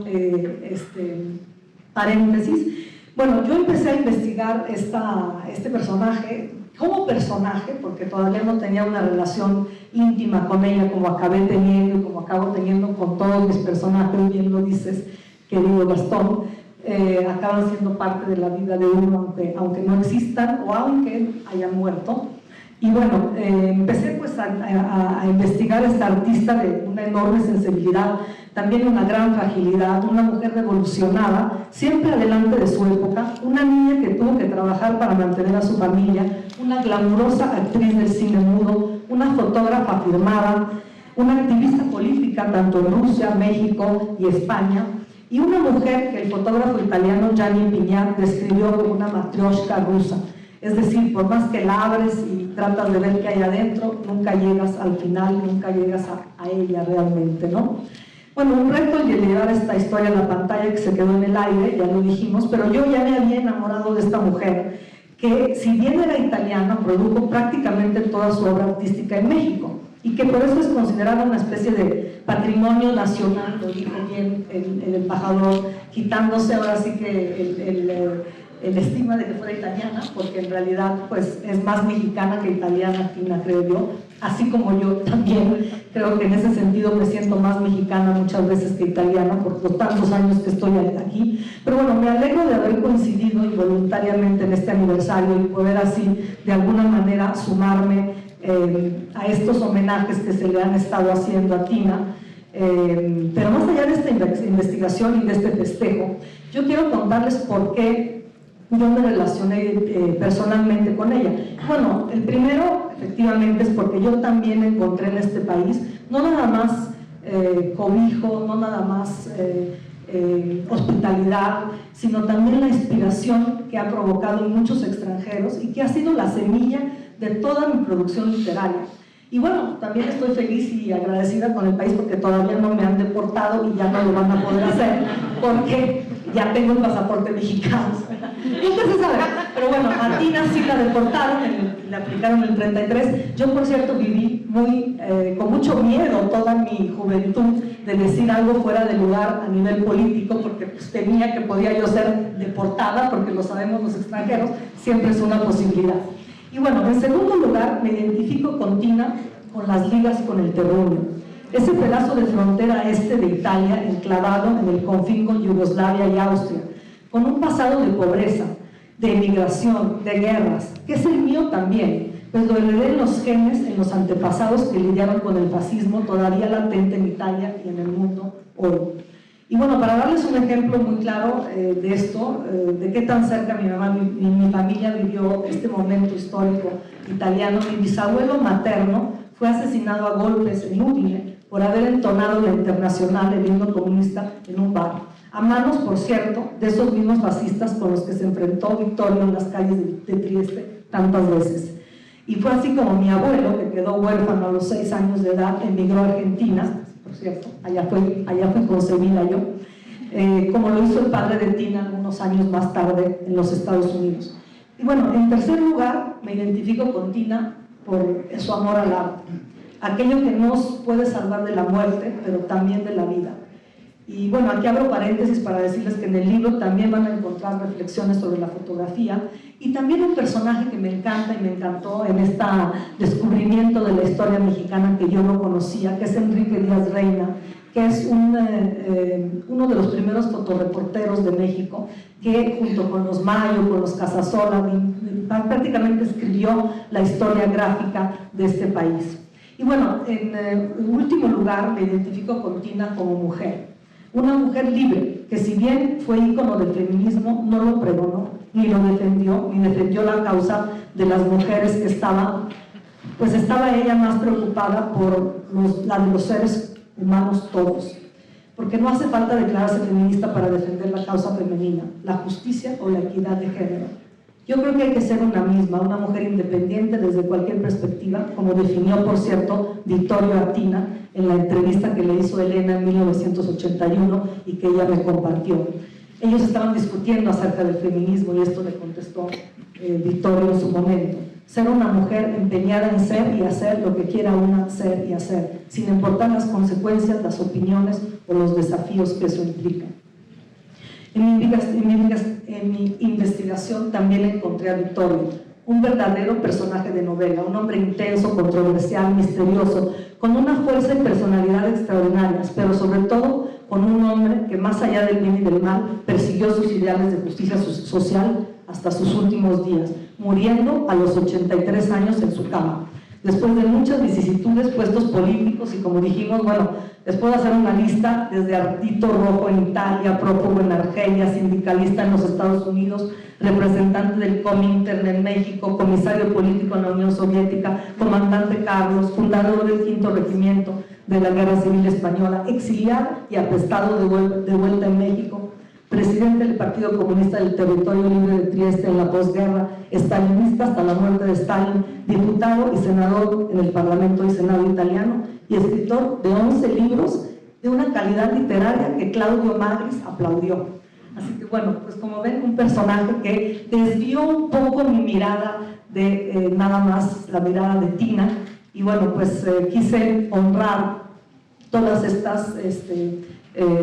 paréntesis. Bueno, yo empecé a investigar este personaje como personaje, porque todavía no tenía una relación íntima con ella como acabé teniendo y como acabo teniendo con todos mis personajes, bien lo dices, querido Gastón, acaban siendo parte de la vida de uno, aunque no existan o aunque hayan muerto. Y bueno, empecé pues a investigar a esta artista de una enorme sensibilidad, también una gran fragilidad, una mujer revolucionada, siempre adelante de su época, una niña que tuvo que trabajar para mantener a su familia, una glamurosa actriz del cine mudo, una fotógrafa afirmada, una activista política tanto en Rusia, México y España, y una mujer que el fotógrafo italiano Gianni Pignat describió como una matrioshka rusa. Es decir, por más que la abres y tratas de ver qué hay adentro, nunca llegas al final, nunca llegas a ella realmente, ¿no? Bueno, un reto el llevar esta historia a la pantalla que se quedó en el aire, ya lo dijimos, pero yo ya me había enamorado de esta mujer, que si bien era italiana, produjo prácticamente toda su obra artística en México, y que por eso es considerada una especie de patrimonio nacional, lo dijo bien el embajador, quitándose ahora sí que el estigma de que fuera italiana, porque en realidad pues es más mexicana que italiana, Tina, creo yo, así como yo también creo que en ese sentido me siento más mexicana muchas veces que italiana por los tantos años que estoy aquí. Pero bueno, me alegro de haber coincidido involuntariamente en este aniversario y poder así de alguna manera sumarme a estos homenajes que se le han estado haciendo a Tina. Pero más allá de esta investigación y de este festejo, yo quiero contarles por qué yo me relacioné personalmente con ella. Bueno, el primero, efectivamente, es porque yo también encontré en este país no nada más cobijo, no nada más hospitalidad, sino también la inspiración que ha provocado en muchos extranjeros y que ha sido la semilla de toda mi producción literaria. Y bueno, también estoy feliz y agradecida con el país porque todavía no me han deportado y ya no lo van a poder hacer porque ya tengo el pasaporte mexicano. Nunca se sabe. Pero bueno, a Tina sí la deportaron, le aplicaron el 33. Yo, por cierto, viví con mucho miedo toda mi juventud de decir algo fuera de lugar a nivel político porque pues, temía que podía yo ser deportada, porque lo sabemos los extranjeros, siempre es una posibilidad. Y bueno, en segundo lugar, me identifico con Tina, con las ligas con el terruño. Ese pedazo de frontera este de Italia, enclavado en el confín con Yugoslavia y Austria, con un pasado de pobreza, de emigración, de guerras, que es el mío también, pues lo heredé en los genes, en los antepasados que lidiaron con el fascismo todavía latente en Italia y en el mundo hoy. Y bueno, para darles un ejemplo muy claro de esto, de qué tan cerca mi mamá y mi familia vivió este momento histórico italiano, mi bisabuelo materno fue asesinado a golpes en Udine por haber entonado la Internacional, el himno comunista, en un bar, a manos, por cierto, de esos mismos fascistas con los que se enfrentó Vittorio en las calles de Trieste tantas veces. Y fue así como mi abuelo, que quedó huérfano a los 6 años de edad, emigró a Argentina, por cierto, allá fui concebida yo, como lo hizo el padre de Tina algunos años más tarde en los Estados Unidos. Y bueno, en tercer lugar, me identifico con Tina por su amor al arte, aquello que nos puede salvar de la muerte, pero también de la vida. Y bueno, aquí abro paréntesis para decirles que en el libro también van a encontrar reflexiones sobre la fotografía y también un personaje que me encanta y me encantó en este descubrimiento de la historia mexicana que yo no conocía, que es Enrique Díaz Reina, que es uno de los primeros fotoreporteros de México, que junto con los Mayo, con los Casasola, prácticamente escribió la historia gráfica de este país. Y bueno, en último lugar me identifico con Tina como mujer. Una mujer libre, que si bien fue ícono del feminismo, no lo pregonó, ni lo defendió, ni defendió la causa de las mujeres que estaba ella más preocupada por la de los seres humanos todos. Porque no hace falta declararse feminista para defender la causa femenina, la justicia o la equidad de género. Yo creo que hay que ser una misma, una mujer independiente desde cualquier perspectiva, como definió, por cierto, Vittorio a Tina en la entrevista que le hizo Elena en 1981 y que ella me compartió. Ellos estaban discutiendo acerca del feminismo y esto le contestó Vittorio en su momento. Ser una mujer empeñada en ser y hacer lo que quiera una ser y hacer, sin importar las consecuencias, las opiniones o los desafíos que eso implica. En mi investigación también encontré a Vittorio, un verdadero personaje de novela, un hombre intenso, controversial, misterioso, con una fuerza y personalidad extraordinarias, pero sobre todo con un hombre que más allá del bien y del mal persiguió sus ideales de justicia social hasta sus últimos días, muriendo a los 83 años en su cama. Después de muchas vicisitudes, puestos políticos y, como dijimos, bueno, les puedo hacer una lista desde ardito rojo en Italia, prófugo en Argelia, sindicalista en los Estados Unidos, representante del Comintern en México, comisario político en la Unión Soviética, comandante Carlos, fundador del 5º Regimiento de la Guerra Civil Española, exiliado y apestado de vuelta en México, presidente del Partido Comunista del Territorio Libre de Trieste en la posguerra, estalinista hasta la muerte de Stalin, diputado y senador en el Parlamento y Senado italiano y escritor de 11 libros de una calidad literaria que Claudio Magris aplaudió. Así que bueno, pues como ven, un personaje que desvió un poco mi mirada de nada más la mirada de Tina y bueno, pues quise honrar todas estas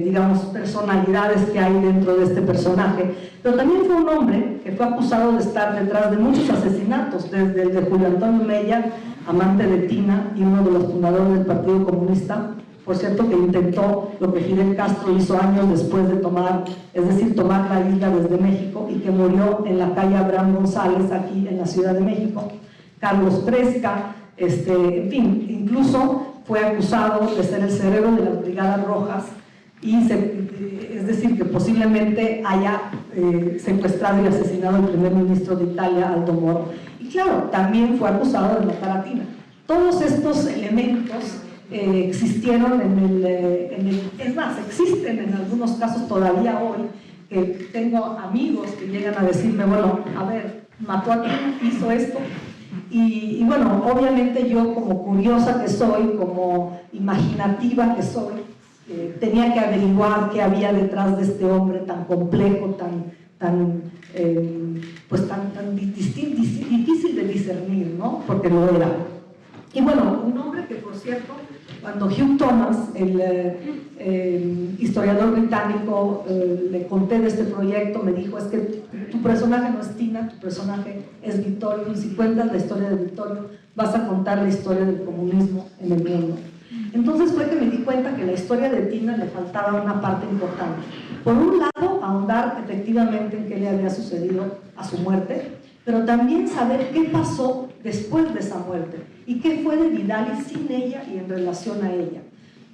digamos, personalidades que hay dentro de este personaje, pero también fue un hombre que fue acusado de estar detrás de muchos asesinatos, desde el de Julio Antonio Mella, amante de Tina y uno de los fundadores del Partido Comunista, por cierto, que intentó lo que Fidel Castro hizo años después de tomar la isla desde México y que murió en la calle Abraham González, aquí en la Ciudad de México. Carlos Tresca, en fin, incluso fue acusado de ser el cerebro de las Brigadas Rojas y es decir, que posiblemente haya secuestrado y asesinado al primer ministro de Italia, Aldo Moro. Y claro, también fue acusado de matar a Tina. Todos estos elementos existieron es más, existen en algunos casos todavía hoy, que tengo amigos que llegan a decirme, bueno, a ver, mató a Tina, hizo esto. Y bueno, obviamente yo como curiosa que soy, como imaginativa que soy, tenía que averiguar qué había detrás de este hombre tan complejo, tan difícil de discernir, ¿no? Porque lo era. Y bueno, un hombre que, por cierto, cuando Hugh Thomas, el historiador británico, le conté de este proyecto, me dijo, es que tu personaje no es Tina, tu personaje es Vittorio, y si cuentas la historia de Vittorio, vas a contar la historia del comunismo en el mundo. Entonces fue que me di cuenta que la historia de Tina le faltaba una parte importante. Por un lado, ahondar efectivamente en qué le había sucedido a su muerte, pero también saber qué pasó después de esa muerte y qué fue de Vidali sin ella y en relación a ella.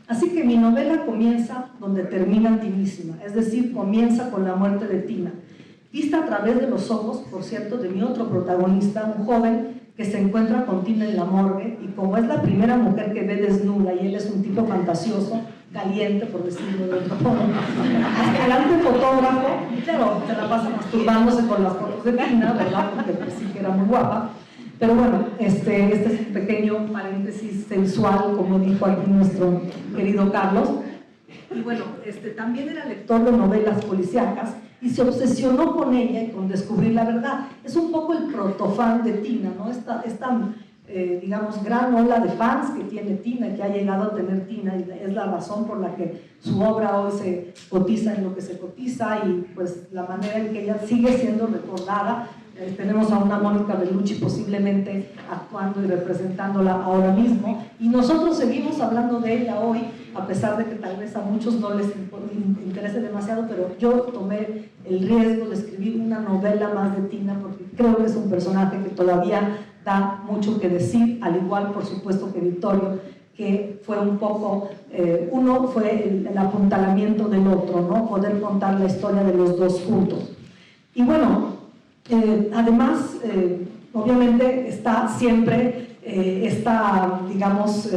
Así que mi novela comienza donde termina Tinísima, es decir, comienza con la muerte de Tina, vista a través de los ojos, por cierto, de mi otro protagonista, un joven que se encuentra con Tina en la morgue, y como es la primera mujer que ve desnuda y él es un tipo fantasioso, caliente, por decirlo de otra forma, aspirante fotógrafo, claro, se la pasa masturbándose con las fotos de Tina, ¿verdad? Porque pues, sí que era muy guapa. Pero bueno, este es un pequeño paréntesis sensual, como dijo aquí nuestro querido Carlos. Y bueno, también era lector de novelas policíacas y se obsesionó con ella y con descubrir la verdad. Es un poco el protofan de Tina, ¿no? Esta digamos, gran ola de fans que tiene Tina y que ha llegado a tener Tina, y es la razón por la que su obra hoy se cotiza en lo que se cotiza, y pues la manera en que ella sigue siendo recordada. Tenemos a una Mónica Bellucci posiblemente actuando y representándola ahora mismo, y nosotros seguimos hablando de ella hoy, a pesar de que tal vez a muchos no les interese demasiado, pero yo tomé el riesgo de escribir una novela más de Tina porque creo que es un personaje que todavía da mucho que decir, al igual por supuesto que Vittorio, que fue un poco, uno fue el apuntalamiento del otro, ¿no? Poder contar la historia de los dos juntos. Y bueno, además, obviamente está siempre esta, digamos,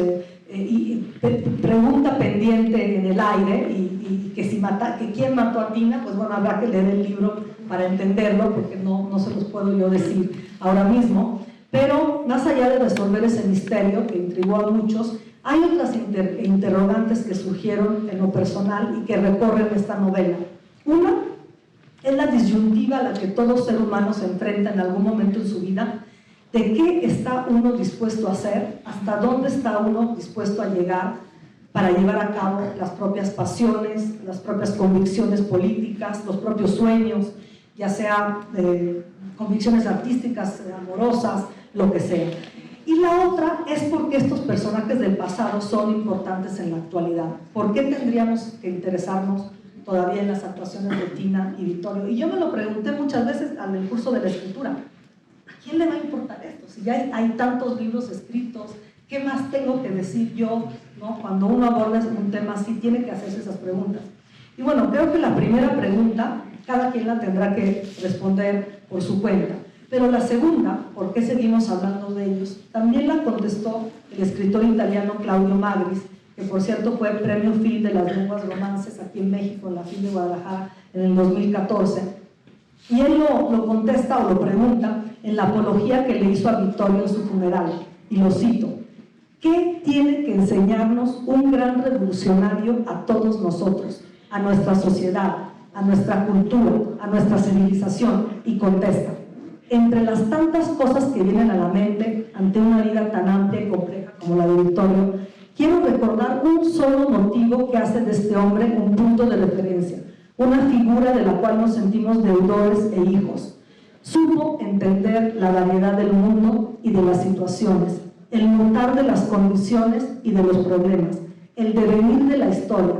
pregunta pendiente en el aire, y que quién mató a Tina, pues bueno, habrá que leer el libro para entenderlo, porque no se los puedo yo decir ahora mismo. Pero más allá de resolver ese misterio que intrigó a muchos, hay otras interrogantes que surgieron en lo personal y que recorren esta novela. Una es la disyuntiva a la que todo ser humano se enfrenta en algún momento en su vida, de qué está uno dispuesto a hacer, hasta dónde está uno dispuesto a llegar para llevar a cabo las propias pasiones, las propias convicciones políticas, los propios sueños, ya sea convicciones artísticas, amorosas, lo que sea. Y la otra es por qué estos personajes del pasado son importantes en la actualidad. ¿Por qué tendríamos que interesarnos todavía en las actuaciones de Tina y Vittorio? Y yo me lo pregunté muchas veces en el curso de la escritura. ¿A quién le va a importar esto? Si ya hay tantos libros escritos, ¿qué más tengo que decir yo? ¿No? Cuando uno aborda un tema así, tiene que hacerse esas preguntas. Y bueno, creo que la primera pregunta, cada quien la tendrá que responder por su cuenta. Pero la segunda, ¿por qué seguimos hablando de ellos?, también la contestó el escritor italiano Claudio Magris, que por cierto fue premio Phil de las lenguas romances aquí en México, en la Phil de Guadalajara, en el 2014. Y él lo contesta o lo pregunta en la apología que le hizo a Vittorio en su funeral, y lo cito: ¿qué tiene que enseñarnos un gran revolucionario a todos nosotros, a nuestra sociedad, a nuestra cultura, a nuestra civilización? Y contesta: entre las tantas cosas que vienen a la mente ante una vida tan amplia y compleja como la de Vittorio, quiero recordar un solo motivo que hace de este hombre un punto de referencia, una figura de la cual nos sentimos deudores e hijos. Supo entender la variedad del mundo y de las situaciones, el mutar de las condiciones y de los problemas, el devenir de la historia,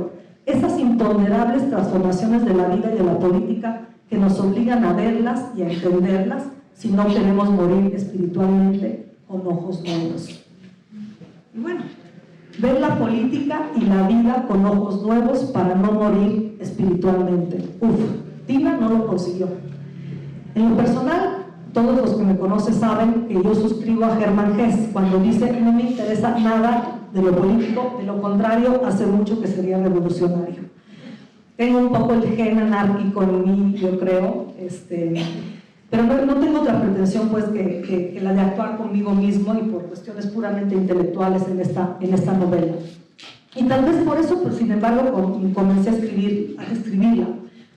esas imponderables transformaciones de la vida y de la política que nos obligan a verlas y a entenderlas si no queremos morir espiritualmente con ojos nuevos. Y bueno, ver la política y la vida con ojos nuevos para no morir espiritualmente. Tina no lo consiguió. En lo personal, todos los que me conocen saben que yo suscribo a Germán Hesse cuando dice: no me interesa nada de lo político, de lo contrario, hace mucho que sería revolucionario. Tengo un poco el gen anárquico en mí, yo creo, pero no tengo otra pretensión pues que la de actuar conmigo mismo y por cuestiones puramente intelectuales en esta novela. Y tal vez por eso, pues sin embargo, comencé a escribirla,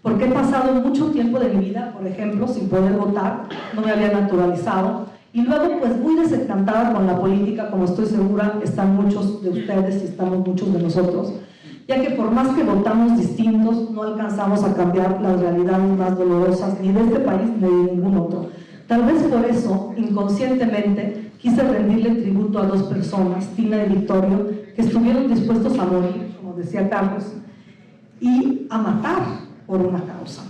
porque he pasado mucho tiempo de mi vida, por ejemplo, sin poder votar, no me había naturalizado, y luego pues muy desencantada con la política, como estoy segura están muchos de ustedes y estamos muchos de nosotros, ya que por más que votamos distintos, no alcanzamos a cambiar las realidades más dolorosas ni de este país ni de ningún otro. Tal vez por eso, inconscientemente, quise rendirle tributo a dos personas, Tina y Victorio, que estuvieron dispuestos a morir, como decía Carlos, y a matar por una causa.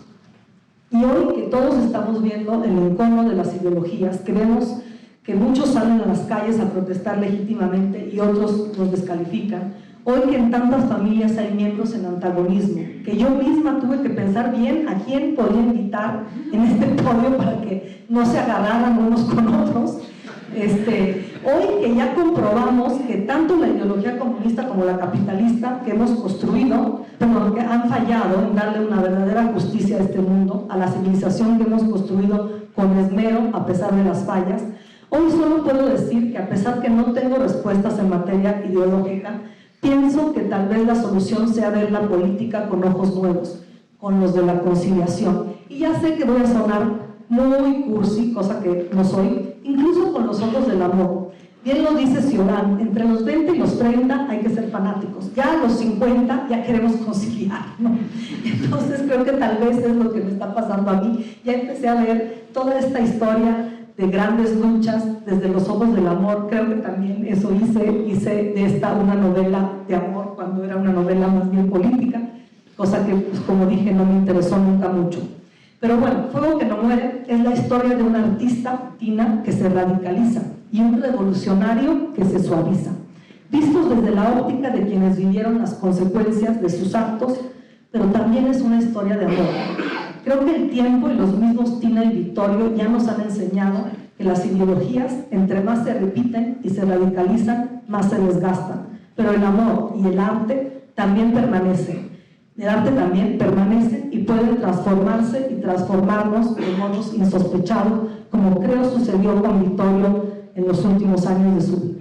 Y hoy que todos estamos viendo el encono de las ideologías, que vemos que muchos salen a las calles a protestar legítimamente y otros los descalifican, hoy que en tantas familias hay miembros en antagonismo, que yo misma tuve que pensar bien a quién podía invitar en este podio para que no se agarraran unos con otros, hoy que ya comprobamos que tanto la ideología comunista como la capitalista que hemos construido, pero que han fallado en darle una verdadera justicia a este mundo, a la civilización que hemos construido con esmero a pesar de las fallas, hoy solo puedo decir que a pesar que no tengo respuestas en materia ideológica, pienso que tal vez la solución sea ver la política con ojos nuevos, con los de la conciliación. Y ya sé que voy a sonar muy cursi, cosa que no soy, incluso con los ojos del amor. Bien lo dice Cioran, entre los 20 y los 30 hay que ser fanáticos, ya a los 50 ya queremos conciliar, ¿no? Entonces creo que tal vez es lo que me está pasando a mí. Ya empecé a ver toda esta historia de grandes luchas desde los ojos del amor. Creo que también eso hice de esta una novela de amor cuando era una novela más bien política, cosa que, pues, como dije, no me interesó nunca mucho. Pero bueno, Fuego que no muere es la historia de una artista, Tina, que se radicaliza y un revolucionario que se suaviza, vistos desde la óptica de quienes vivieron las consecuencias de sus actos, pero también es una historia de amor. Creo que el tiempo y los mismos Tina y Victorio ya nos han enseñado que las ideologías, entre más se repiten y se radicalizan, más se desgastan, pero el amor y el arte también permanecen. El arte también permanece y puede transformarse y transformarnos de modos insospechados, como creo sucedió con Victorio en los últimos años de su vida.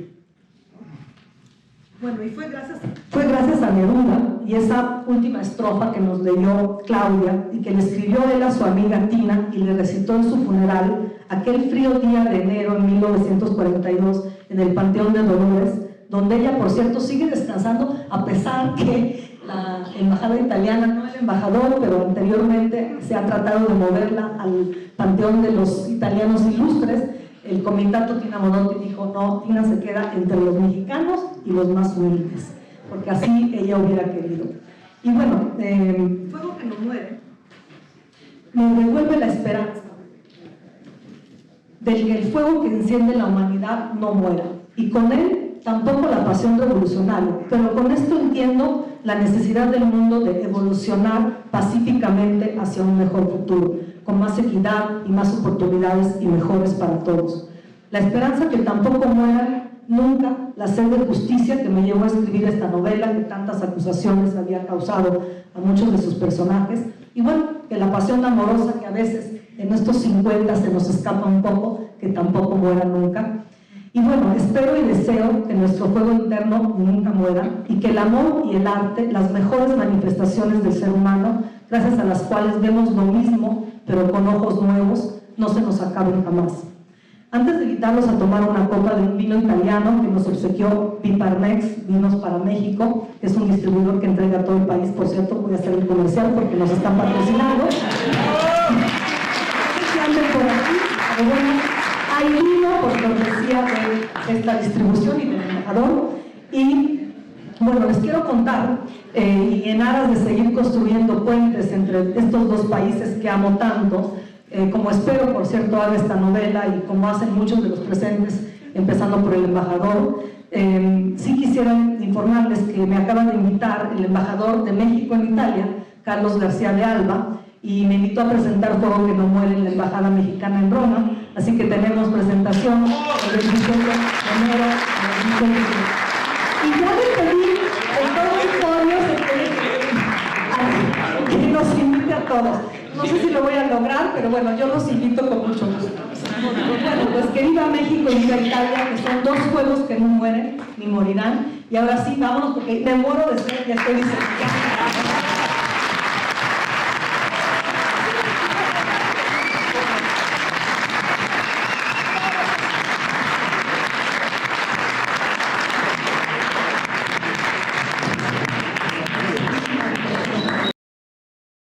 Bueno, y fue gracias a Neruda y esa última estrofa que nos leyó Claudia y que le escribió él a su amiga Tina y le recitó en su funeral aquel frío día de enero en 1942 en el Panteón de Dolores, donde ella, por cierto, sigue descansando a pesar que la embajada italiana, no el embajador, pero anteriormente se ha tratado de moverla al Panteón de los Italianos Ilustres. El comitato Tina Modotti dijo: no, Tina se queda entre los mexicanos y los más humildes, porque así ella hubiera querido. Y bueno, Fuego que no muere me devuelve la esperanza de que el fuego que enciende la humanidad no muera, y con él tampoco la pasión revolucionaria, pero con esto entiendo la necesidad del mundo de evolucionar pacíficamente hacia un mejor futuro, con más equidad y más oportunidades y mejores para todos. La esperanza que tampoco muera nunca la sed de justicia que me llevó a escribir esta novela, que tantas acusaciones había causado a muchos de sus personajes, y bueno, que la pasión amorosa que a veces en estos 50 se nos escapa un poco, que tampoco muera nunca. Y bueno, espero y deseo que nuestro fuego interno nunca muera y que el amor y el arte, las mejores manifestaciones del ser humano, gracias a las cuales vemos lo mismo, pero con ojos nuevos, no se nos acaben jamás. Antes de invitarlos a tomar una copa de un vino italiano que nos obsequió Viparmex, Vinos para México, que es un distribuidor que entrega a todo el país, por cierto, voy a hacer el comercial porque nos están patrocinando. Hay vino por cortesía de esta distribución y del embajador. Y bueno, les quiero contar, y en aras de seguir construyendo puentes entre estos dos países que amo tanto, como espero, por cierto, haga esta novela y como hacen muchos de los presentes, empezando por el embajador, Sí quisiera informarles que me acaba de invitar el embajador de México en Italia, Carlos García de Alba, y me invitó a presentar Fuego que no muere en la Embajada Mexicana en Roma, así que tenemos presentación el 27 de enero a las 17. Y ya le pedí en todo el podio que nos invite a todos. No sé si lo voy a lograr, pero bueno, yo los invito con mucho gusto. Bueno, pues que viva México y viva Italia, que son dos fuegos que no mueren ni morirán. Y ahora sí, vámonos porque me muero de sed y estoy diciendo.